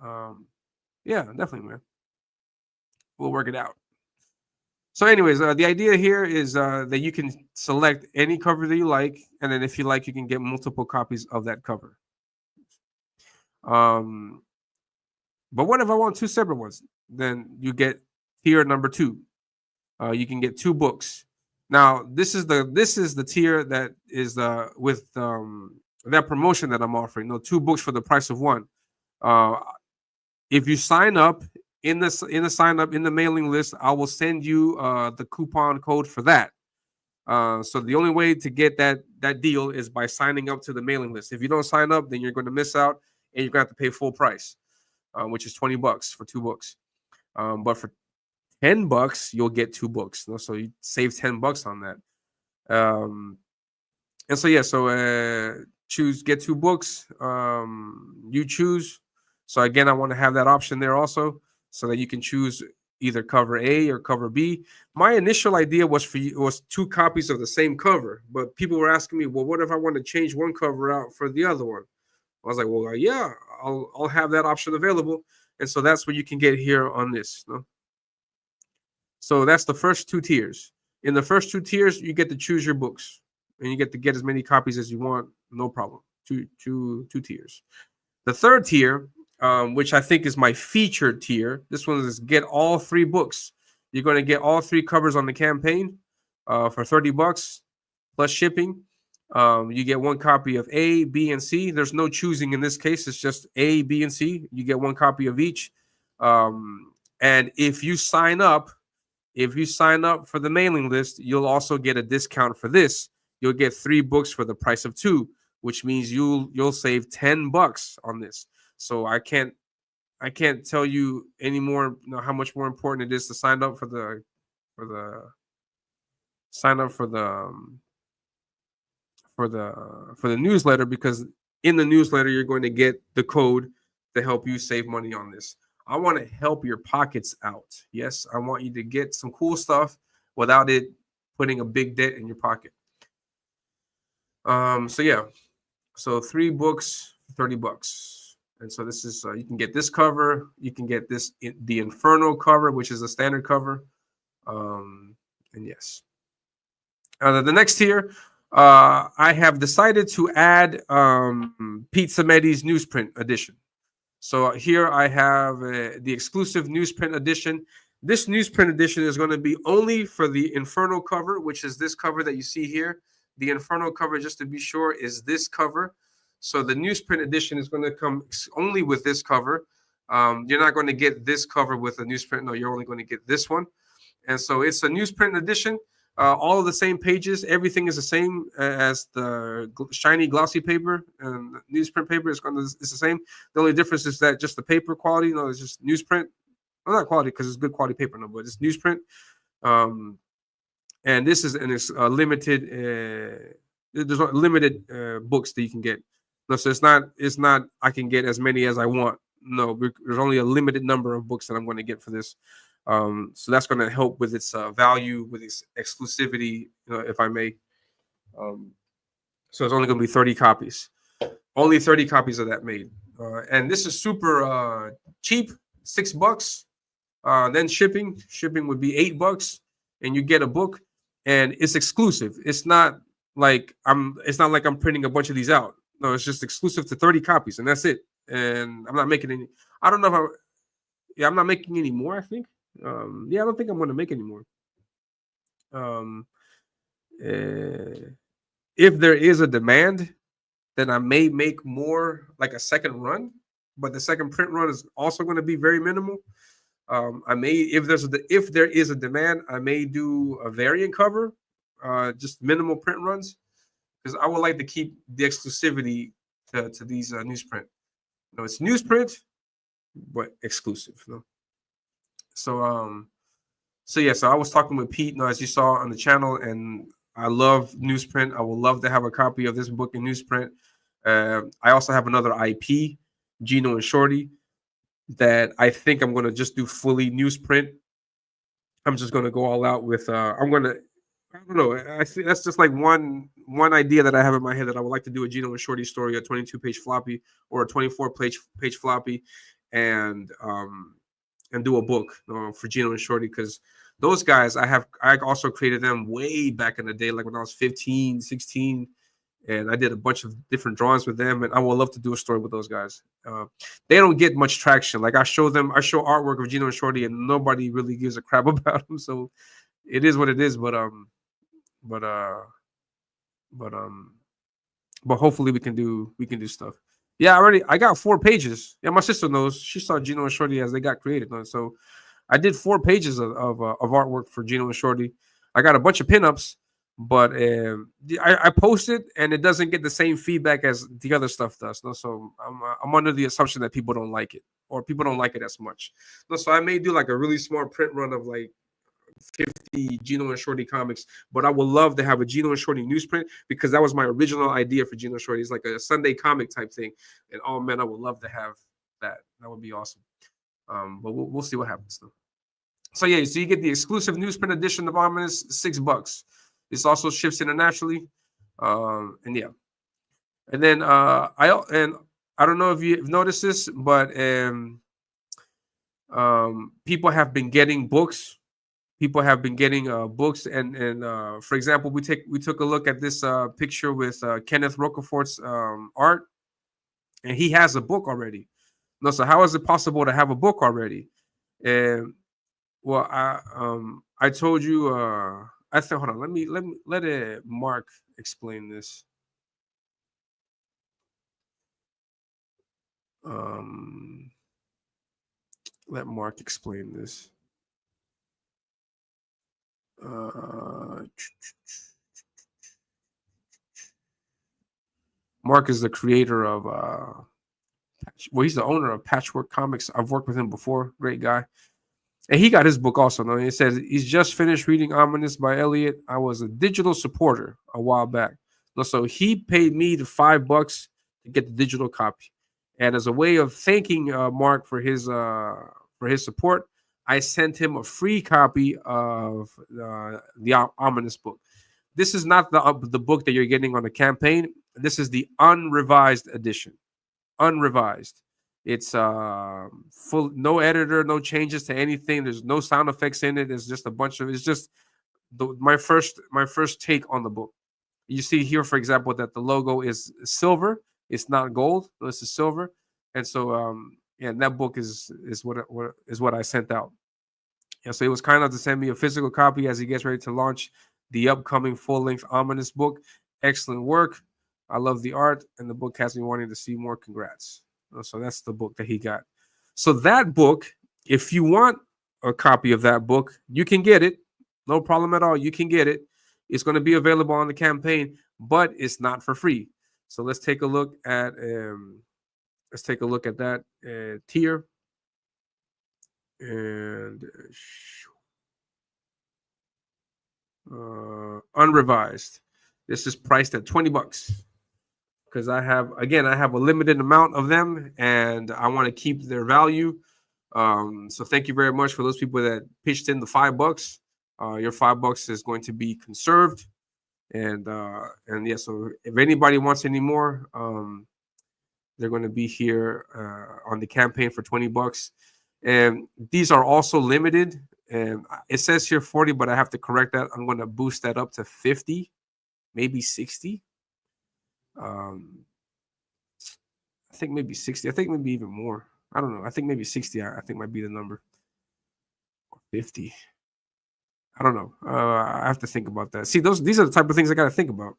Yeah, definitely, man. We'll work it out. So, anyways, the idea here is that you can select any cover that you like, and then if you like, you can get multiple copies of that cover. But what if I want two separate ones? Then you get tier number 2. You can get 2 books. Now, this is the tier that is with that promotion that I'm offering. 2 books for the price of 1. If you sign up in the mailing list, I will send you the coupon code for that. So the only way to get that deal is by signing up to the mailing list. If you don't sign up, then you're going to miss out, and you're going to have to pay full price, which is $20 for 2 books. But for $10, you'll get 2 books. So you save $10 on that. And so get 2 books. You choose. So again, I want to have that option there also, so that you can choose either cover A or cover B. My initial idea was 2 copies of the same cover, but people were asking me, well, what if I want to change one cover out for the other one? I was like, well, yeah, I'll have that option available. And so that's what you can get here on this. So that's the first 2 tiers. In the first 2 tiers, you get to choose your books, and you get to get as many copies as you want, no problem. Two tiers. The third tier, which I think is my featured tier, this one is get all 3 books. You're going to get all 3 covers on the campaign for $30 plus shipping. You get 1 copy of A, B, and C. There's no choosing in this case. It's just A, B, and C. You get 1 copy of each. And if you sign up for the mailing list, you'll also get a discount for this. You'll get 3 books for the price of 2, which means you'll save $10 on this. So I can't tell you anymore how much more important it is to sign up for the newsletter, because in the newsletter you're going to get the code to help you save money on this. I want to help your pockets out. Yes, I want you to get some cool stuff without it putting a big dent in your pocket. So 3 books, $30. And so this is you can get this cover, you can get the Inferno cover, which is a standard cover. And yes. The next tier, I have decided to add Pete Samedi's newsprint edition. So here I have the exclusive newsprint edition. This newsprint edition is going to be only for the Inferno cover, which is this cover that you see here. The Inferno cover, just to be sure, is this cover. So the newsprint edition is going to come only with this cover. You're not going to get this cover with a newsprint. No, you're only going to get this one. And so it's a newsprint edition. All of the same pages. Everything is the same as the shiny glossy paper, and newsprint paper is the same. The only difference is that just the paper quality. It's just newsprint. Well, not quality, because it's good quality paper, but it's newsprint. And this is limited. There's limited books that you can get. No, so it's not. I can get as many as I want. No, there's only a limited number of books that I'm going to get for this. So that's going to help with its value, with its exclusivity, if I may. So it's only going to be 30 copies. Only 30 copies of that made. And this is super cheap, $6. Then shipping would be $8, and you get a book, and it's exclusive. It's not like I'm printing a bunch of these out. No, it's just exclusive to 30 copies, and that's it. And I'm not making any. I don't know if I'm not making any more, I think. I don't think I'm going to make any more. If there is a demand, then I may make more, like a second run, but the second print run is also going to be very minimal. I may, if there is a demand, I may do a variant cover, just minimal print runs. because I would like to keep the exclusivity to these newsprint. It's newsprint, but exclusive. So so I was talking with Pete, as you saw on the channel, and I love newsprint. I would love to have a copy of this book in newsprint. I also have another IP, Gino and Shorty, that I think I'm going to just do fully newsprint. I'm just going to go all out with. I don't know. I think that's just like one idea that I have in my head, that I would like to do a Gino and Shorty story, a 22-page floppy or a 24-page floppy, and do a book for Gino and Shorty, because those guys, I also created them way back in the day, like when I was 15, 16, and I did a bunch of different drawings with them, and I would love to do a story with those guys. They don't get much traction. Like I show artwork of Gino and Shorty, and nobody really gives a crap about them. So it is what it is. But hopefully we can do stuff. Yeah, I got 4 pages. Yeah, my sister knows. She saw Gino and Shorty as they got created. So I did 4 pages of artwork for Gino and Shorty. I got a bunch of pinups, but I posted, and it doesn't get the same feedback as the other stuff does. So I'm under the assumption that people don't like it, or people don't like it as much. So I may do like a really smart print run of like 50 Gino and Shorty comics, but I would love to have a Gino and Shorty newsprint, because that was my original idea for Gino and Shorty. It's like a Sunday comic type thing, and oh man, I would love to have that. That would be awesome. But we'll see what happens though. So yeah, so you get the exclusive newsprint edition of Ominus, $6. This also ships internationally, and yeah, and then I don't know if you've noticed this, but people have been getting books. People have been getting books, and for example, we took a look at this picture with Kenneth Roquefort's art, and he has a book already. So how is it possible to have a book already? And well, I told you. I said, hold on. Let Mark explain this. Let Mark explain this. Mark is the creator of he's the owner of Patchwork Comics. I've worked with him before. Great guy. And he got his book also. No, he says he's just finished reading Ominus by Elliot. I was a digital supporter a while back. So he paid me the $5 to get the digital copy. And as a way of thanking Mark for his support, I sent him a free copy of the Ominus book. This is not the book that you're getting on the campaign. This is the unrevised edition. Unrevised. It's full, no editor, no changes to anything. There's no sound effects in it. It's just a bunch of. It's just my first take on the book. You see here, for example, that the logo is silver. It's not gold. This is silver, and so and that book is what I sent out. Yeah, so it was kind enough to send me a physical copy as he gets ready to launch the upcoming full-length Ominus book. Excellent work. I love the art, and the book has me wanting to see more. Congrats. So that's the book that he got. So that book, if you want a copy of that book, you can get it. No problem at all. You can get it. It's going to be available on the campaign, but it's not for free. So let's take a look at that tier. And unrevised. This is priced at $20. Because I have a limited amount of them, and I want to keep their value. So thank you very much for those people that pitched in the $5. Your $5 is going to be conserved, and yeah. So if anybody wants any more, they're going to be here on the campaign for $20. And these are also limited. And it says here 40, but I have to correct that. I'm going to boost that up to 50, maybe 60. I think maybe 60. I think maybe even more. I don't know. I think maybe 60. I think might be the number. 50. I don't know. I have to think about that. See, these are the type of things I got to think about.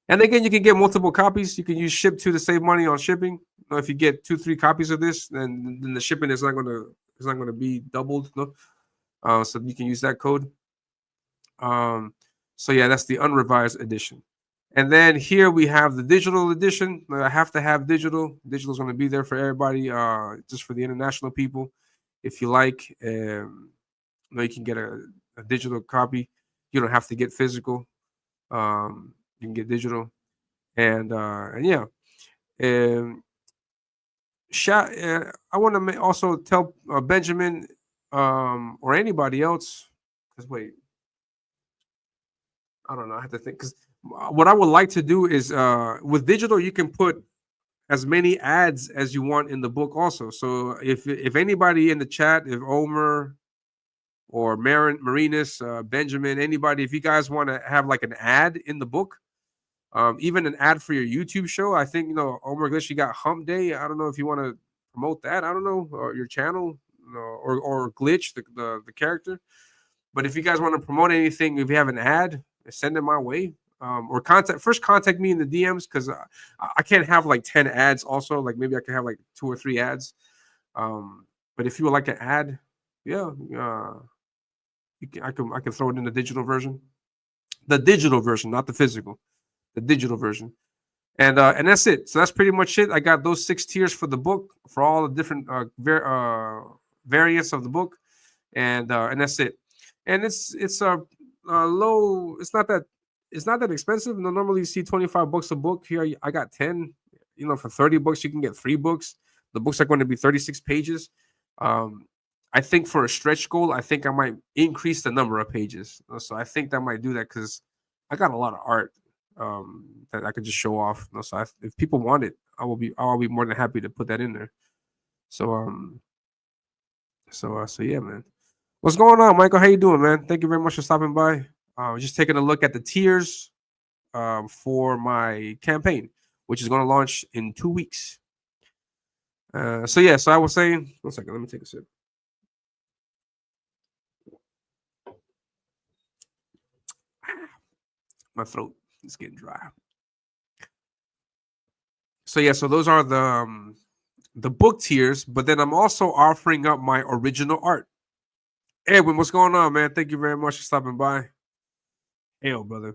And again, you can get multiple copies. You can use ship to save money on shipping. If you get 2-3 copies of this, then the shipping is not going to be doubled. No, so you can use that code. So yeah, that's the unrevised edition. And then here we have the digital edition. I have to have digital. Digital is going to be there for everybody, just for the international people. If you like, you can get a digital copy. You don't have to get physical. You can get digital, and yeah. Um, I want to also tell Benjamin, or anybody else, because wait, I don't know. I have to think, because what I would like to do is, with digital, you can put as many ads as you want in the book also. So if anybody in the chat, if Omer or Marinus, Benjamin, anybody, if you guys want to have like an ad in the book, even an ad for your YouTube show, I think, Omer Glitch, you got Hump Day. I don't know if you want to promote that. I don't know, or your channel, or Glitch, the character. But if you guys want to promote anything, if you have an ad, send it my way. Or contact me in the DMs, because I can't have like 10 ads. Also, like maybe I can have like 2 or 3 ads. But if you would like an ad, yeah, I can throw it in the digital version, not the physical, the digital version. And that's it. So that's pretty much it. I got those 6 tiers for the book, for all the different variants of the book, and that's it. And it's low. It's not that expensive. Normally you see $25 a book. Here I got 10. For $30 you can get 3 books. The books are going to be 36 pages. I think for a stretch goal, I think I might increase the number of pages. So I think that might do that, because I got a lot of art that I could just show off. So if people want it, I'll be more than happy to put that in there. So so yeah, man. What's going on, Michael? How you doing, man? Thank you very much for stopping by. Just taking a look at the tiers for my campaign, which is going to launch in 2 weeks. So yeah, so I was saying, 1 second, let me take a sip. My throat is getting dry. So yeah, so those are the book tiers, but then I'm also offering up my original art. Edwin, what's going on, man? Thank you very much for stopping by. Hey, brother.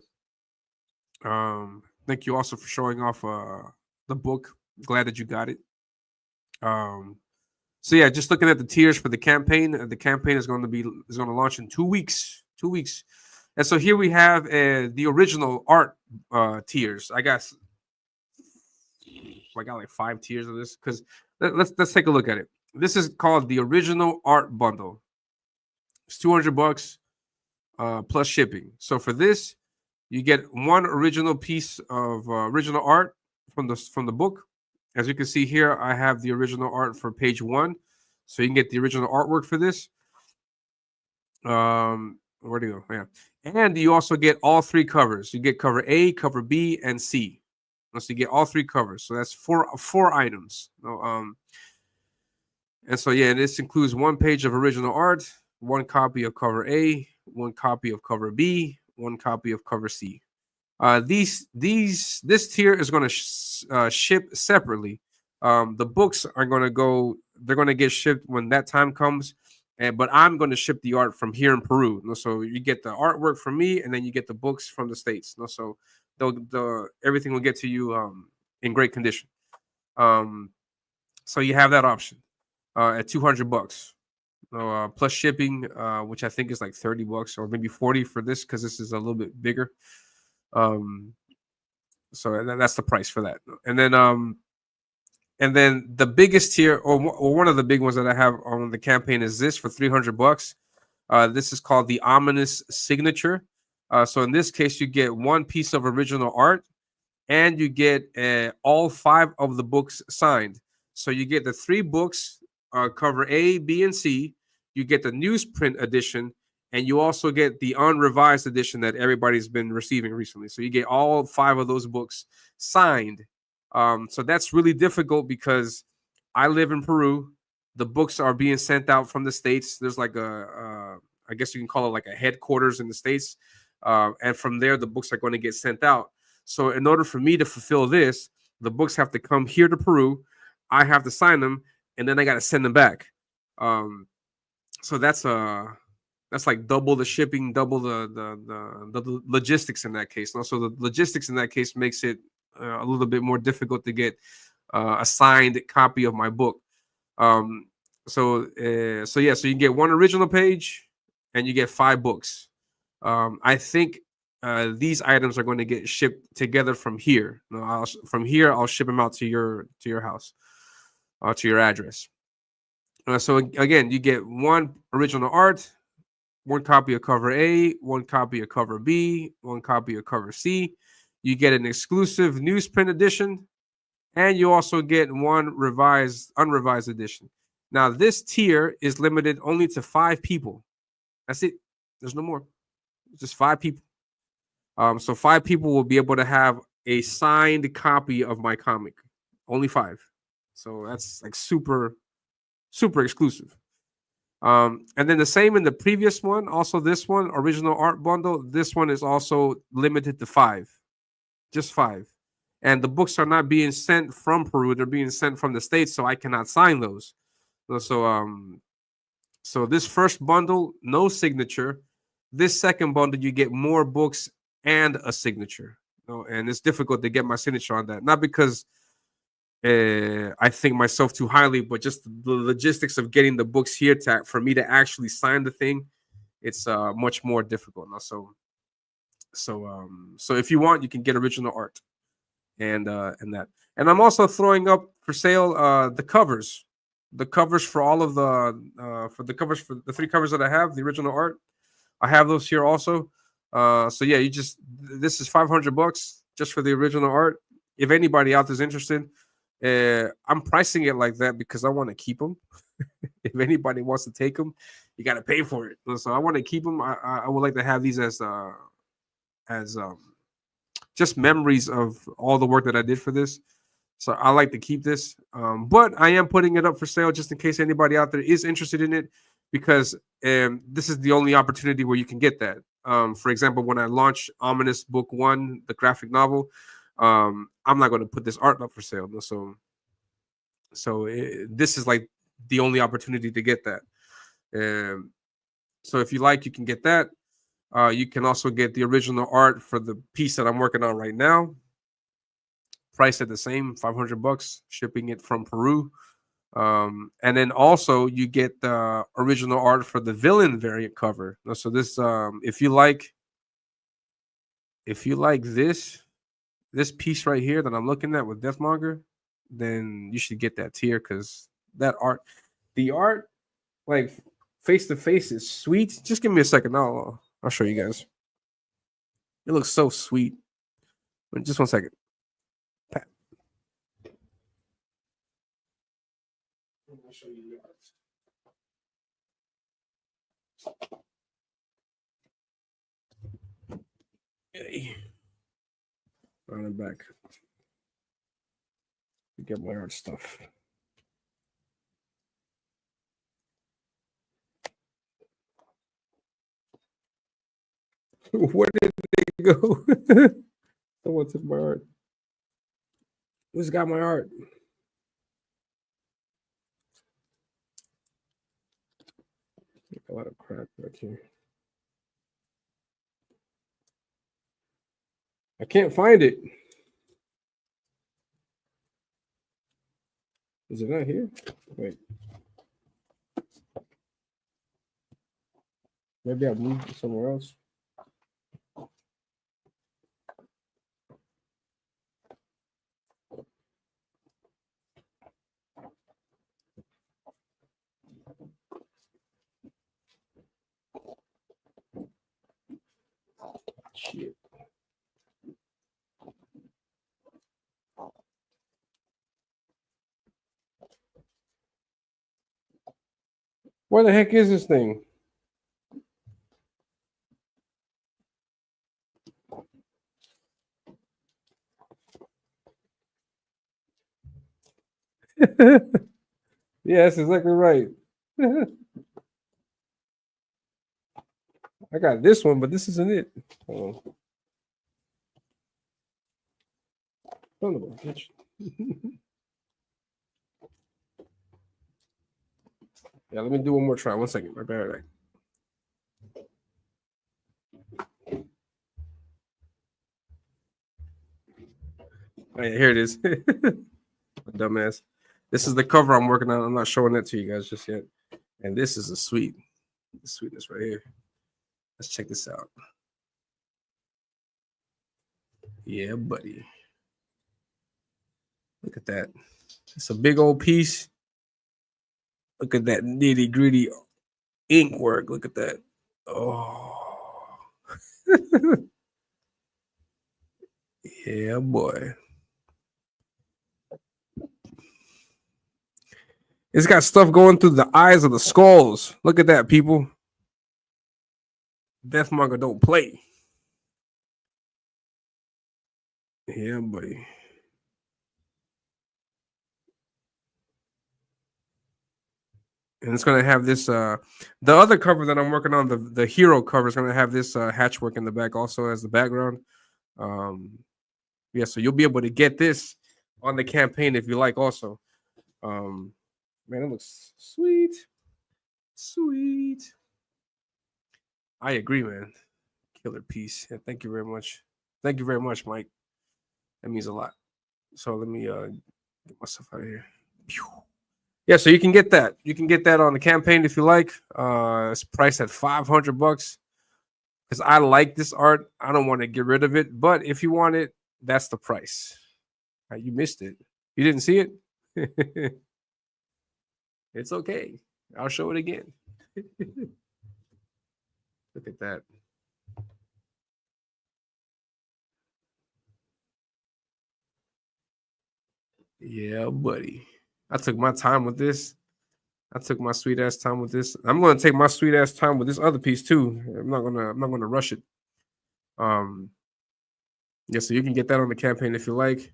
Thank you also for showing off the book. Glad that you got it. So yeah, just looking at the tiers for the campaign. The campaign is going to launch in 2 weeks. 2 weeks. And so here we have the original art tiers. I got like 5 tiers of this, because let's take a look at it. This is called the original art bundle. It's $200 plus shipping. So for this, you get 1 original piece of original art from the book. As you can see here, I have the original art for page 1, so you can get the original artwork for this. Where do you go? Yeah, and you also get all 3 covers. You get cover A, cover B, and C. So you get all 3 covers. So that's four items. And so yeah, this includes 1 page of original art, 1 copy of cover A, 1 copy of cover B, 1 copy of cover C. This tier is going to ship separately. The books are going to go. They're going to get shipped when that time comes. But I'm going to ship the art from here in Peru. So you get the artwork from me, and then you get the books from the States. So everything will get to you in great condition. So you have that option at $200 plus shipping, which I think is like $30 or maybe 40 for this, because this is a little bit bigger. So that's the price for that. And then the biggest tier, or one of the big ones that I have on the campaign, is this for $300. This is called the Ominus signature. So in this case, you get 1 piece of original art, and you get all 5 of the books signed. So you get the 3 books, cover A, B, and C. You get the newsprint edition, and you also get the unrevised edition that everybody's been receiving recently. So you get all 5 of those books signed. So that's really difficult, because I live in Peru. The books are being sent out from the States. There's like I guess you can call it like a headquarters in the States. And from there, the books are going to get sent out. So in order for me to fulfill this, the books have to come here to Peru. I have to sign them, and then I got to send them back. So that's That's like double the shipping, double the logistics in that case. And also the logistics in that case makes it a little bit more difficult to get a signed copy of my book. So yeah, so you get one original page and you get 5 books. I think these items are going to get shipped together from here. No, from here I'll ship them out to your house, to your address. So again, you get one original art, one copy of cover A, one copy of cover B, one copy of cover C. You get an exclusive newsprint edition, and you also get one unrevised edition. Now, this tier is limited only to 5 people. That's it. There's no more. Just 5 people. So 5 people will be able to have a signed copy of my comic. Only 5. So that's like super, super exclusive. And then the same in the previous one. Also, this one, original art bundle. This one is also limited to 5. Just 5. And the books are not being sent from Peru. They're being sent from the States, so I cannot sign those. So this first bundle, no signature. This second bundle, you get more books and a signature. And it's difficult to get my signature on that. Not because I think myself too highly, but just the logistics of getting the books here for me to actually sign the thing, it's much more difficult now. So if you want, you can get original art and that. And I'm also throwing up for sale the covers for all of the 3 covers that I have, the original art. I have those here also. So yeah, this is $500 just for the original art. If anybody out there's interested, I'm pricing it like that because I want to keep them. If anybody wants to take them, you got to pay for it. So I want to keep them. I would like to have these as just memories of all the work that I did for this. So I like to keep this. But I am putting it up for sale just in case anybody out there is interested in it, because this is the only opportunity where you can get that. For example, when I launch Ominus Book 1, the graphic novel, I'm not going to put this art up for sale. So this is like the only opportunity to get that. So if you like, you can get that. You can also get the original art for the piece that I'm working on right now. Price at the same, $500, shipping it from Peru. And then also you get the original art for the villain variant cover. So this, if you like this piece right here that I'm looking at with Deathmonger, then you should get that tier, because the art, like face to face, is sweet. Just give me a second. I'll show you guys. It looks so sweet. Just one second. I'll show you the art. Okay. On the back. Get my art stuff. Where did they go? Someone took my art. Who's got my art? A lot of crap right here. I can't find it. Is it not here? Wait. Maybe I moved it somewhere else. Shit. Where the heck is this thing? Yeah, that's exactly right. I got this one, but this isn't it. Hold on. Yeah, let me do one more try. 1 second. My bad. Oh, yeah, here it is. Dumbass. This is the cover I'm working on. I'm not showing that to you guys just yet. And this is a sweetness right here. Let's check this out. Yeah, buddy. Look at that. It's a big old piece. Look at that nitty gritty ink work. Look at that. Oh. Yeah, boy. It's got stuff going through the eyes of the skulls. Look at that, people. Deathmonger don't play. Yeah, buddy. And it's gonna have this the other cover that I'm working on, the hero cover is gonna have this hatchwork in the back also as the background. Yeah, so you'll be able to get this on the campaign if you like also. Man, it looks sweet. Sweet. I agree, man. Killer piece. Yeah, thank you very much. Thank you very much, Mike. That means a lot. So let me get myself out of here. Yeah, so you can get that. You can get that on the campaign if you like. It's priced at $500 because I like this art. I don't want to get rid of it, but if you want it, that's the price. You missed it. You didn't see it? It's okay. I'll show it again. Look at that. Yeah, buddy. I took my time with this. I took my sweet ass time with this. I'm gonna take my sweet ass time with this other piece too. I'm not gonna rush it. Yeah, so you can get that on the campaign if you like.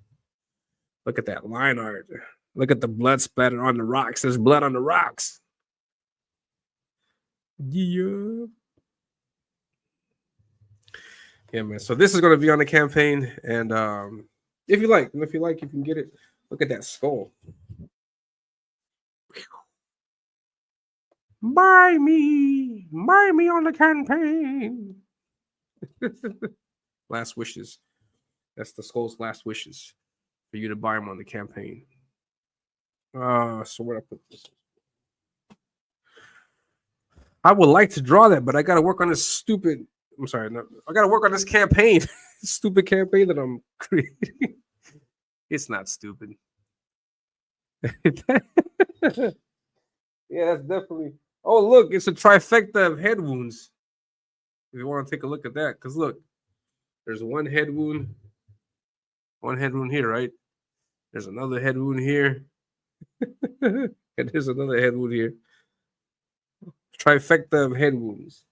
Look at that line art. Look at the blood splatter on the rocks. There's blood on the rocks. Yeah. Yeah, man. So this is gonna be on the campaign, and if you like, you can get it. Look at that skull. Buy me on the campaign. Last wishes. That's the skull's last wishes for you to buy them on the campaign. So where I put this? I would like to draw that, but I got to work on this stupid. I'm sorry, no, I got to work on this campaign. Stupid campaign that I'm creating. It's not stupid. Yeah, that's definitely. Oh, look, it's a trifecta of head wounds. If you want to take a look at that, because look, there's one head wound here, right? There's another head wound here, and there's another head wound here. Trifecta of head wounds,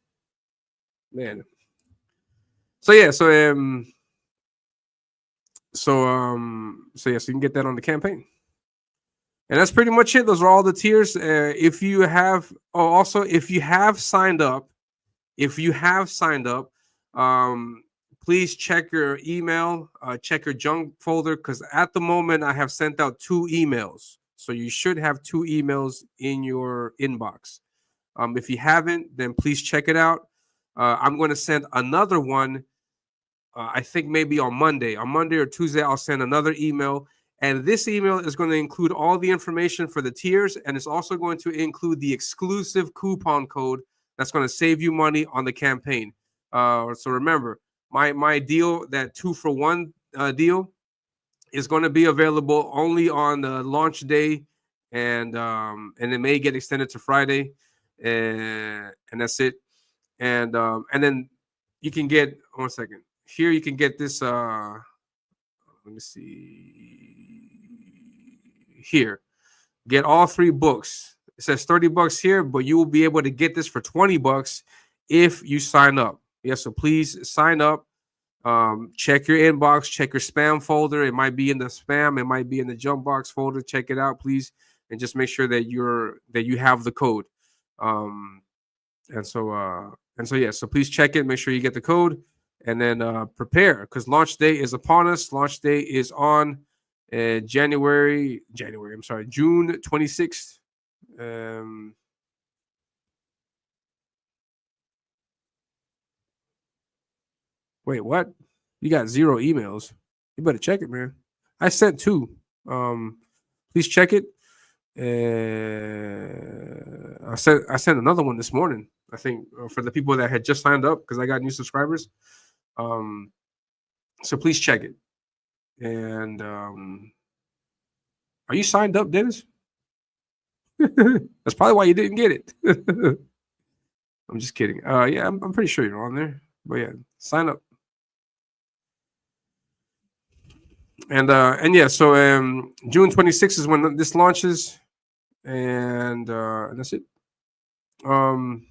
man. So yeah, so yeah, so you can get that on the campaign. And that's pretty much it. Those are all the tiers. If you have, also if you have signed up, um, please check your email, check your junk folder, because at the moment I have sent out 2 emails, so you should have 2 emails in your inbox. If you haven't, then please check it out. I'm going to send another one. I think maybe on Monday or Tuesday, I'll send another email. And this email is going to include all the information for the tiers. And it's also going to include the exclusive coupon code that's going to save you money on the campaign. So remember, my deal, that 2-for-1 deal, is going to be available only on the launch day. And it may get extended to Friday. And that's it. And then you can get, 1 second. Here you can get this. Let me see. Here, get all 3 books. It says $30 here, but you will be able to get this for $20 if you sign up. Yeah, so please sign up. Check your inbox, check your spam folder. It might be in the spam, it might be in the junk box folder. Check it out, please, and just make sure that you have the code. And so yeah, so please check it. Make sure you get the code. And then prepare, because launch day is upon us. Launch day is on June 26th. Wait, what? You got 0 emails. You better check it, man. I sent two. Please check it. I sent another one this morning. I think for the people that had just signed up because I got new subscribers. Um, so please check it. And are you signed up, Dennis? That's probably why you didn't get it. I'm just kidding. Yeah, I'm pretty sure you're on there. But yeah, sign up. And yeah, so June 26th is when this launches, and that's it. Um,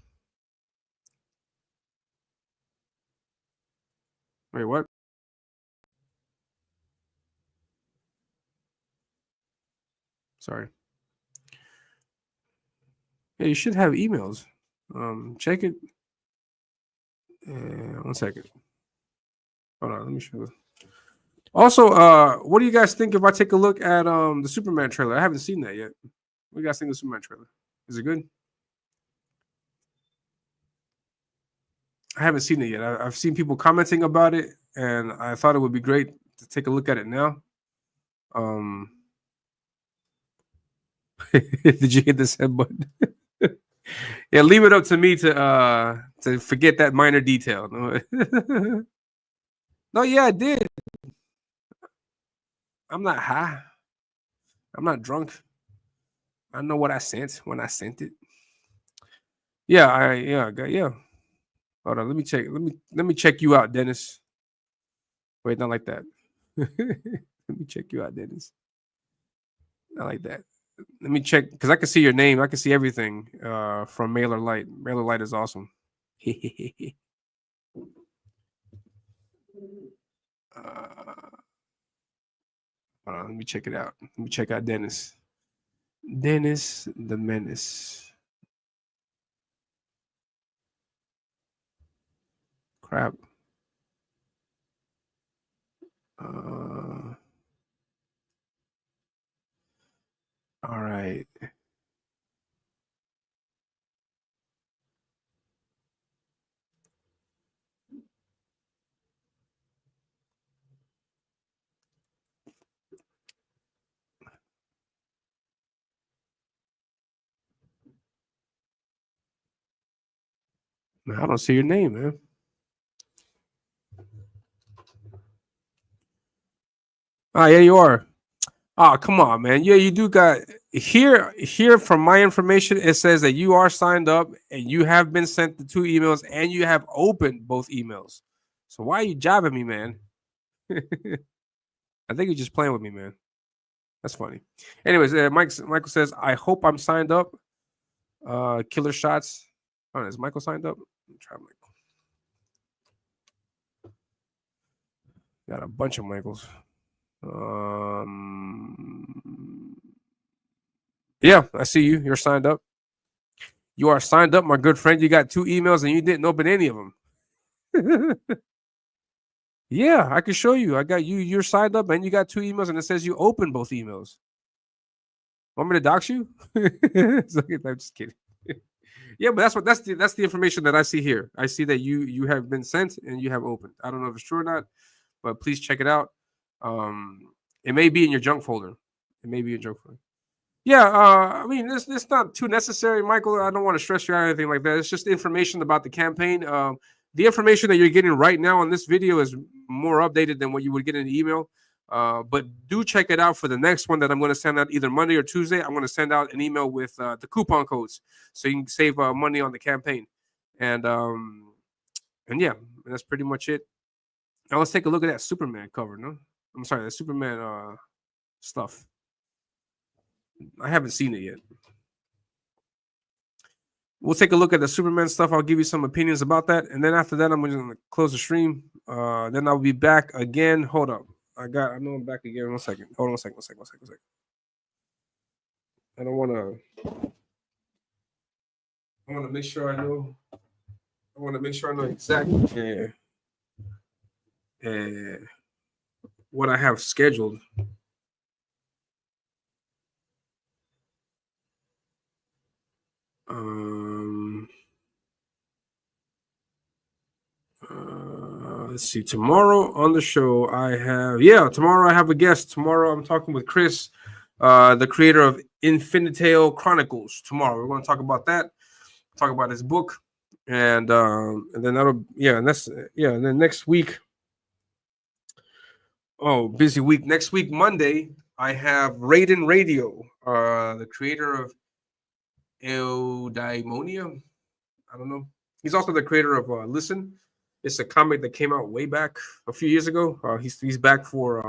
wait, what? Sorry. Yeah, you should have emails. Check it. 1 second. Hold on, let me show you. Also, what do you guys think if I take a look at the Superman trailer? I haven't seen that yet. What do you guys think of the Superman trailer? Is it good? I haven't seen it yet. I've seen people commenting about it, and I thought it would be great to take a look at it now. Um, did you hit the send button? Yeah, leave it up to me to forget that minor detail. No, no, yeah, I did. I'm not high. I'm not drunk. I know what I sent when I sent it. Yeah, yeah. Hold on, let me check. Let me check you out, Dennis. Wait, not like that. Let me check you out, Dennis. Not like that. Let me check because I can see your name. I can see everything from Mailer Light. Mailer Light is awesome. Hold on, let me check it out. Let me check out Dennis. Dennis the Menace. Crap. All right. Man, I don't see your name, man. Ah, yeah, you are. Oh, come on, man. Yeah, you do got here from my information, it says that you are signed up and you have been sent the two emails and you have opened both emails. So why are you jabbing me, man? I think you're just playing with me, man. That's funny. Anyways, Michael says, I hope I'm signed up. Killer shots. Oh, is Michael signed up? Let me try Michael. Got a bunch of Michaels. Yeah, I see you. You're signed up. You are signed up, my good friend. You got two emails and you didn't open any of them. Yeah, I can show you. I got you. You're signed up and you got two emails and it says you opened both emails. Want me to dox you? I'm just kidding. Yeah, but that's the information that I see here. I see that you have been sent and you have opened. I don't know if it's true or not, but please check it out. It may be in your junk folder. It may be in junk folder. Yeah, I mean, it's not too necessary, Michael. I don't want to stress you out or anything like that. It's just information about the campaign. The information that you're getting right now on this video is more updated than what you would get in the email. But do check it out for the next one that I'm going to send out either Monday or Tuesday. I'm going to send out an email with the coupon codes so you can save money on the campaign. And yeah, that's pretty much it. Now let's take a look at that Superman cover. No, I'm sorry, that Superman stuff. I haven't seen it yet. We'll take a look at the Superman stuff. I'll give you some opinions about that, and then after that, I'm going to close the stream. Then I'll be back again. Hold up, I know I'm back again. 1 second. Hold on 1 second. I don't want to. I want to make sure I know. I want to make sure I know exactly what I have scheduled. Let's see. Tomorrow on the show, tomorrow I have a guest. Tomorrow I'm talking with Chris, the creator of Infinitale Chronicles. Tomorrow we're going to talk about that, talk about his book, and then and then next week. Oh, busy week. Next week, Monday, I have Raiden Radio, the creator of Eudaimonia. I don't know. He's also the creator of Listen. It's a comic that came out way back a few years ago. He's back for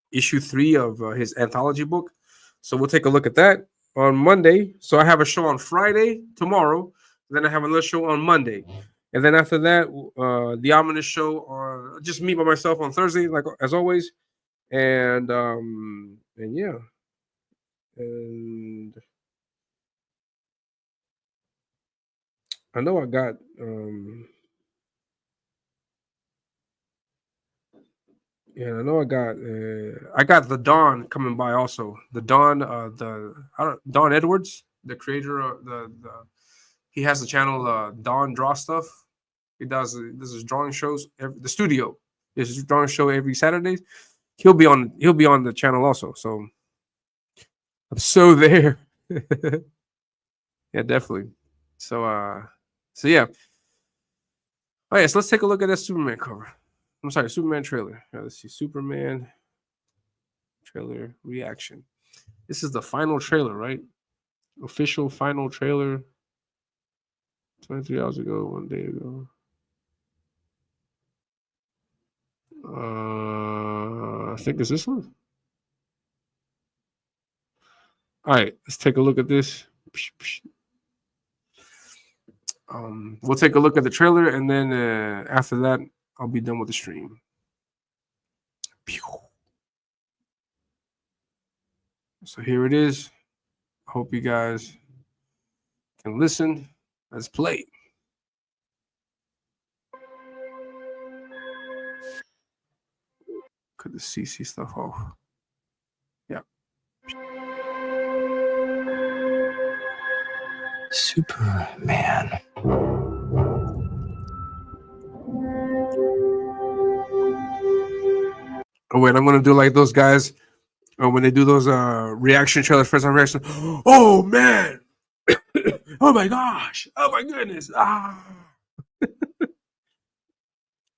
issue 3 of his anthology book. So we'll take a look at that on Monday. So I have a show on Friday tomorrow. Then I have another show on Monday. And then after that, the Ominus show, or just me by myself on Thursday, like as always. And yeah. And I know I got I got the Don coming by also. The Don, Don Edwards, the creator of the he has the channel Don Draw Stuff. He does his drawing shows. The studio is his drawing show every Saturday. He'll be on the channel also. So I'm so there. Yeah, definitely. So yeah. All right, so let's take a look at that Superman cover. I'm sorry, Superman trailer. Let's see, Superman trailer reaction. This is the final trailer, right? Official final trailer. 23 hours ago, 1 day ago. I think it's this one. All right, let's take a look at this. We'll take a look at the trailer, and then after that, I'll be done with the stream. So here it is. Hope you guys can listen. Let's play. Cut the CC stuff off. Yeah. Superman. Oh wait, I'm gonna do like those guys when they do those reaction trailers, first time reaction. Oh man! Oh my gosh! Oh my goodness! Ah!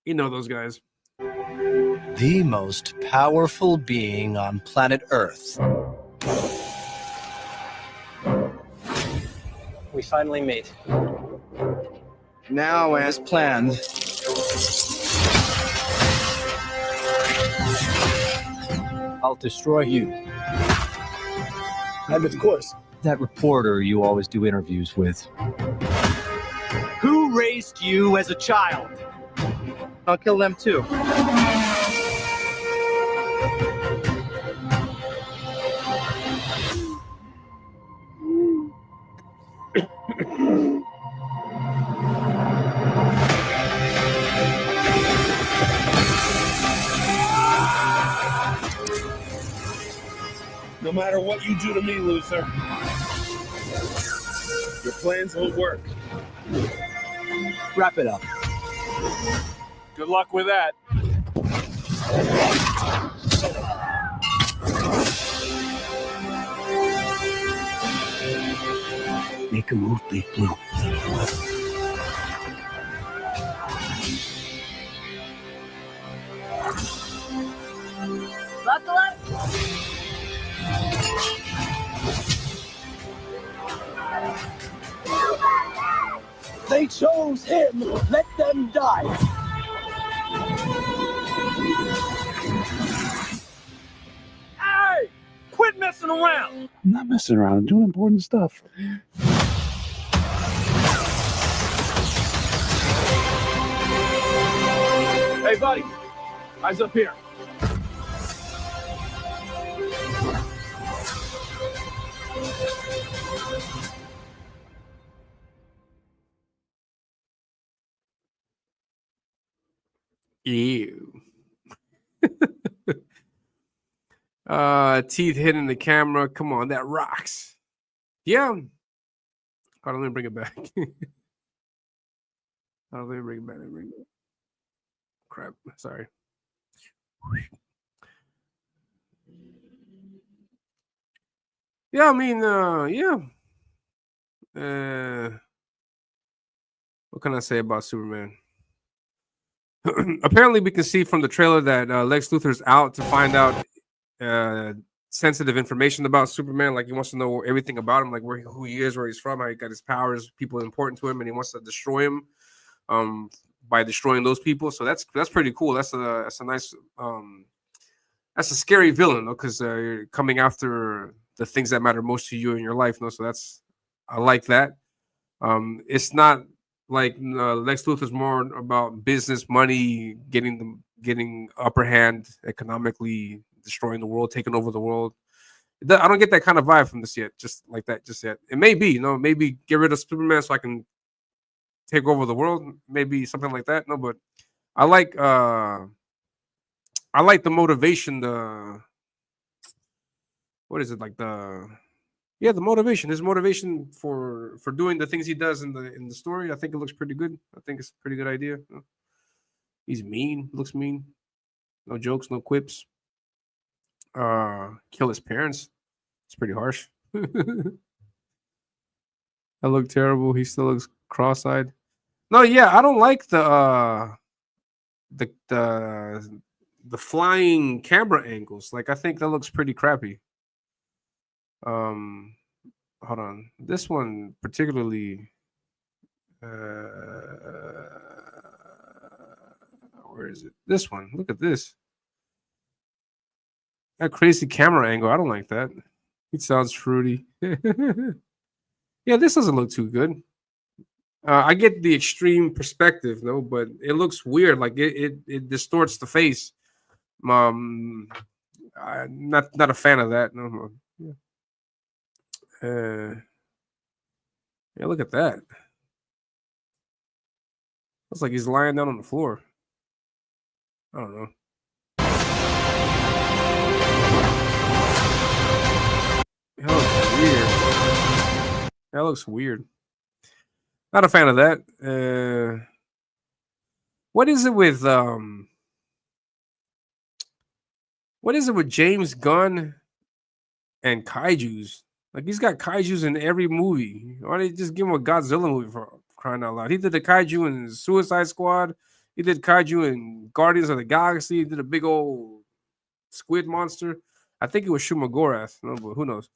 You know those guys. The most powerful being on planet Earth. We finally meet. Now, as planned, I'll destroy you. And of course, that reporter you always do interviews with. Who raised you as a child? I'll kill them too. No matter what you do to me, Luther, your plans won't work. Wrap it up. Good luck with that. Make a move, Big Blue. Buckle up. They chose him. Let them die. Hey! Quit messing around! I'm not messing around. I'm doing important stuff. Hey, buddy. Eyes up here. Ew. Teeth hitting the camera. Come on, that rocks. Yeah. Hold on, let me bring it back. Let me bring it back. crap. Sorry. Yeah, I mean, yeah. What can I say about Superman? Apparently, we can see from the trailer that Lex Luthor's out to find out uh, sensitive information about Superman. Like he wants to know everything about him, like who he is, where he's from, how he got his powers, people important to him, and he wants to destroy him by destroying those people. So that's pretty cool. That's a nice that's a scary villain, though, because you're coming after the things that matter most to you in your life. No, so I like that. It's not like Lex Luthor's more about business, money, getting upper hand economically, destroying the world, taking over the world. I don't get that kind of vibe from this yet, just like that, just yet. It may be, maybe get rid of Superman so I can take over the world, maybe something like that. No, but I like the motivation. What is it like the motivation, his motivation for doing the things he does in the story. I think it looks pretty good. I think it's a pretty good idea. He's mean, looks mean. No jokes, no quips. Kill his parents. It's pretty harsh. I look terrible. He still looks cross-eyed. No, yeah, I don't like the flying camera angles. Like I think that looks pretty crappy. Hold on. This one particularly where is it? This one. Look at this. That crazy camera angle. I don't like that. It sounds fruity. Yeah, this doesn't look too good. I get the extreme perspective, no, but it looks weird. Like it distorts the face. I'm not a fan of that. No. Yeah, look at that. Looks like he's lying down on the floor. I don't know. That looks weird. That looks weird. Not a fan of that. What is it with James Gunn and kaijus? Like he's got kaijus in every movie. Why don't they just give him a Godzilla movie for crying out loud? He did the kaiju in Suicide Squad. He did kaiju in Guardians of the Galaxy. He did a big old squid monster. I think it was Shumagorath. No, but who knows?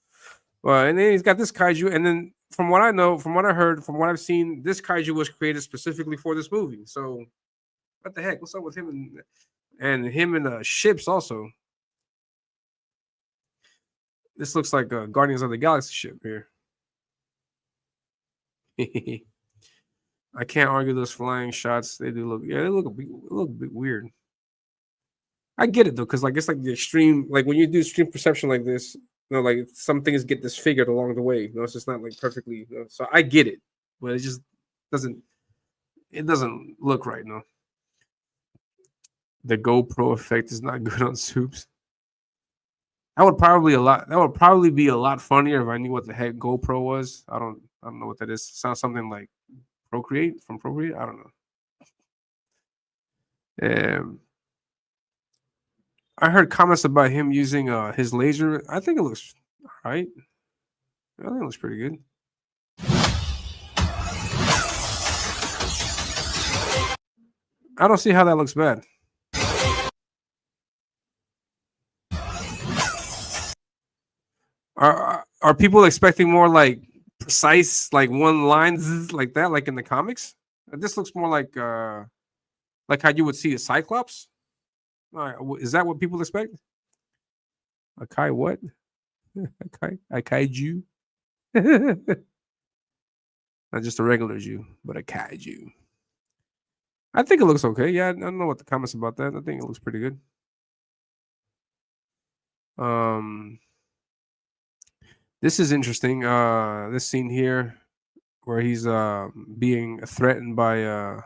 And then he's got this kaiju. And then from what I know, from what I heard, from what I've seen, this kaiju was created specifically for this movie. So what the heck? What's up with him and him in ships also? This looks like a Guardians of the Galaxy ship here. I can't argue those flying shots. They do look, they look a bit weird. I get it though, because like it's like the extreme, like when you do extreme perception like this, like some things get disfigured along the way. It's just not like perfectly. So I get it, but it just doesn't look right. No, the GoPro effect is not good on Soups. That would probably be a lot funnier if I knew what the heck GoPro was. I don't know what that is. It sounds something like Procreate from Procreate. I don't know. I heard comments about him using his laser. I think it looks all right. I think it looks pretty good. I don't see how that looks bad. Are people expecting more like precise, like one lines like that, like in the comics? This looks more like how you would see a Cyclops. Is that what people expect? A kai what? A kaiju? Not just a regular Jew, but a kaiju. I think it looks okay. Yeah, I don't know what the comments about that. I think it looks pretty good. This is interesting. This scene here where he's being threatened by the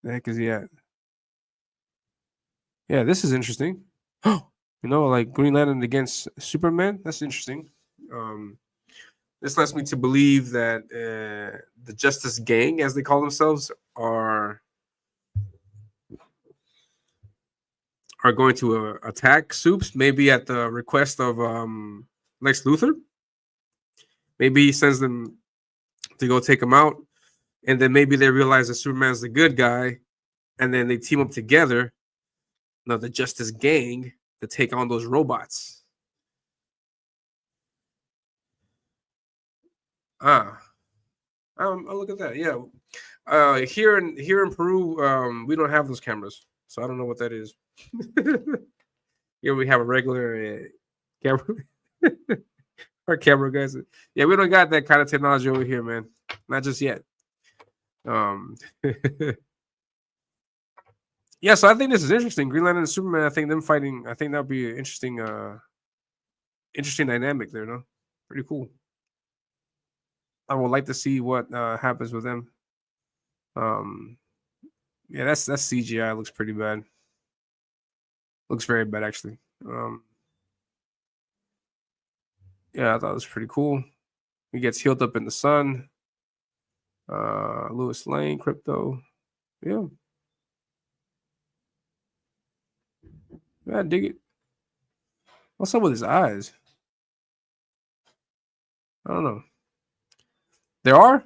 heck is he at? Yeah, this is interesting. Like Green Lantern against Superman. That's interesting. This lets me to believe that the Justice Gang, as they call themselves, are are going to attack Supes, maybe at the request of Lex Luthor. Maybe he sends them to go take him out, and then maybe they realize that Superman's the good guy, and then they team up together, the Justice Gang, to take on those robots. Oh, look at that. Yeah. Here in Peru, we don't have those cameras, so I don't know what that is. Here we have a regular camera. Our camera guys. Yeah, we don't got that kind of technology over here, man. Not just yet. Yeah, so I think this is interesting. Green Lantern and Superman, I think them fighting, I think that'll be an interesting dynamic there, no? Pretty cool. I would like to see what happens with them. Yeah, that's CGI. Looks pretty bad. Looks very bad, actually. Yeah, I thought it was pretty cool. He gets healed up in the sun. Lois Lane, Crypto. Yeah. Yeah, I dig it. What's up with his eyes? I don't know. There are?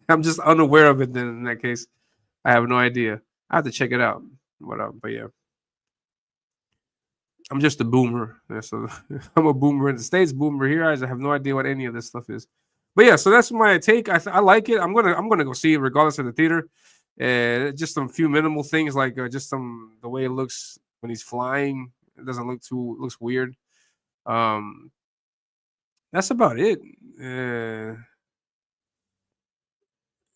I'm just unaware of it then in that case. I have no idea. I have to check it out. But yeah. I'm just a boomer. Yeah, so I'm a boomer in the States, boomer here. I have no idea what any of this stuff is. But yeah, so that's my take. I like it. I'm gonna go see it regardless of the theater. Just some few minimal things like just the way it looks when he's flying. It doesn't look looks weird. That's about it.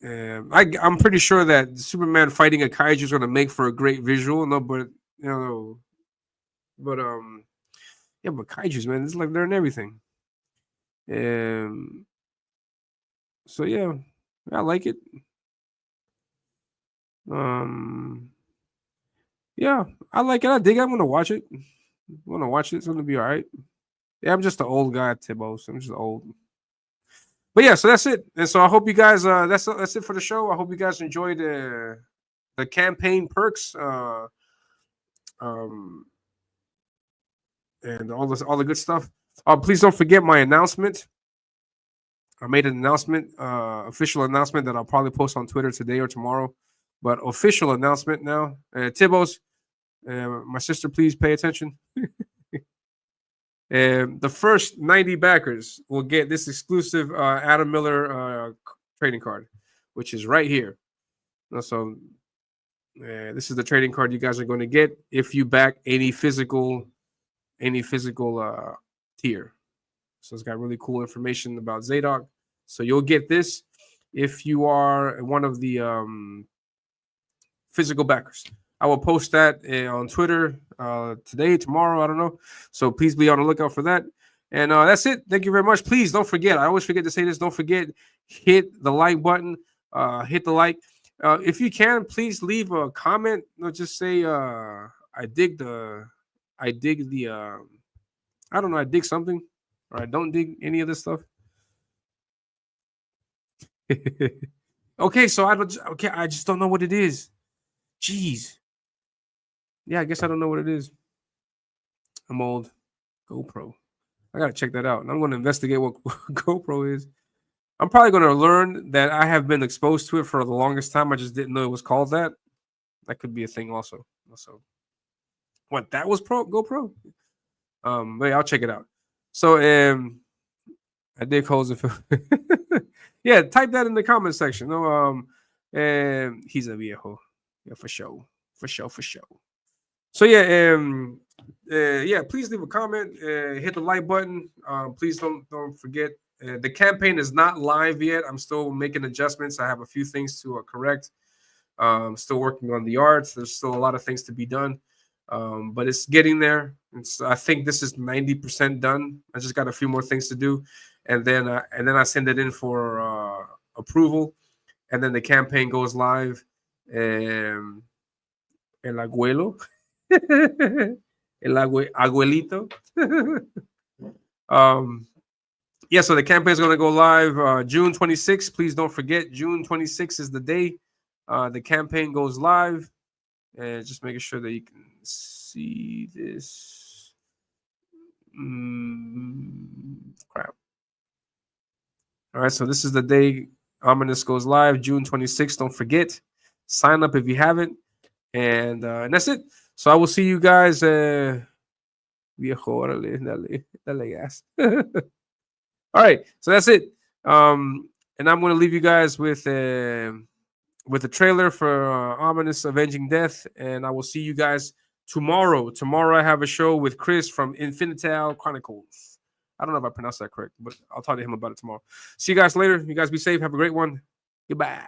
I'm pretty sure that Superman fighting a kaiju is gonna make for a great visual. No, but yeah, but kaijus, man, it's like they're in everything. So yeah, I like it. Yeah, I like it. I dig it. I'm gonna watch it. It's gonna be all right. Yeah, I'm just an old guy, Tibos. I'm just old. But yeah, so that's it. And so I hope you guys. That's it for the show. I hope you guys enjoyed the campaign perks. And all the good stuff. Please don't forget my announcement. I made an announcement, official announcement that I'll probably post on Twitter today or tomorrow. But official announcement now. Tibos, my sister, please pay attention. The first 90 backers will get this exclusive Adam Miller trading card, which is right here. So this is the trading card you guys are going to get if you back any physical tier. So it's got really cool information about Zadok. So you'll get this if you are one of the physical backers. I will post that on Twitter today, tomorrow, I don't know. So please be on the lookout for that. And that's it. Thank you very much. Please don't forget. I always forget to say this. Don't forget, hit the like button. Hit the like. If you can, please leave a comment. Just say I dig something, or I don't dig any of this stuff. Okay, so I just don't know what it is. Jeez. Yeah, I guess I don't know what it is. I'm old. GoPro. I gotta check that out. And I'm gonna investigate what GoPro is. I'm probably gonna learn that I have been exposed to it for the longest time. I just didn't know it was called that. That could be a thing also. What, that was GoPro? But yeah, I'll check it out. So I dig holes if yeah, type that in the comment section. No, he's a viejo. Yeah, for sure. So yeah, please leave a comment, hit the like button. Please don't forget. The campaign is not live yet. I'm still making adjustments. I have a few things to correct. I'm still working on the arts. There's still a lot of things to be done. But it's getting there. I think this is 90% done. I just got a few more things to do, and then I send it in for approval, and then the campaign goes live. El abuelo, abuelito. Yeah, so the campaign is going to go live June 26th. Please don't forget, June 26th is the day the campaign goes live. and just making sure that you can see this. Crap. All right, so this is the day Ominus goes live, June 26th. Don't forget, sign up if you haven't, and that's it. So I will see you guys. Viejo, órale, dale gas. All right, so that's it. And I'm going to leave you guys with the trailer for Ominus Avenging Death, and I will see you guys tomorrow. Tomorrow I have a show with Chris from Infinital Chronicles. I don't know if I pronounced that correct, but I'll talk to him about it tomorrow. See you guys later. You guys be safe. Have a great one. Goodbye.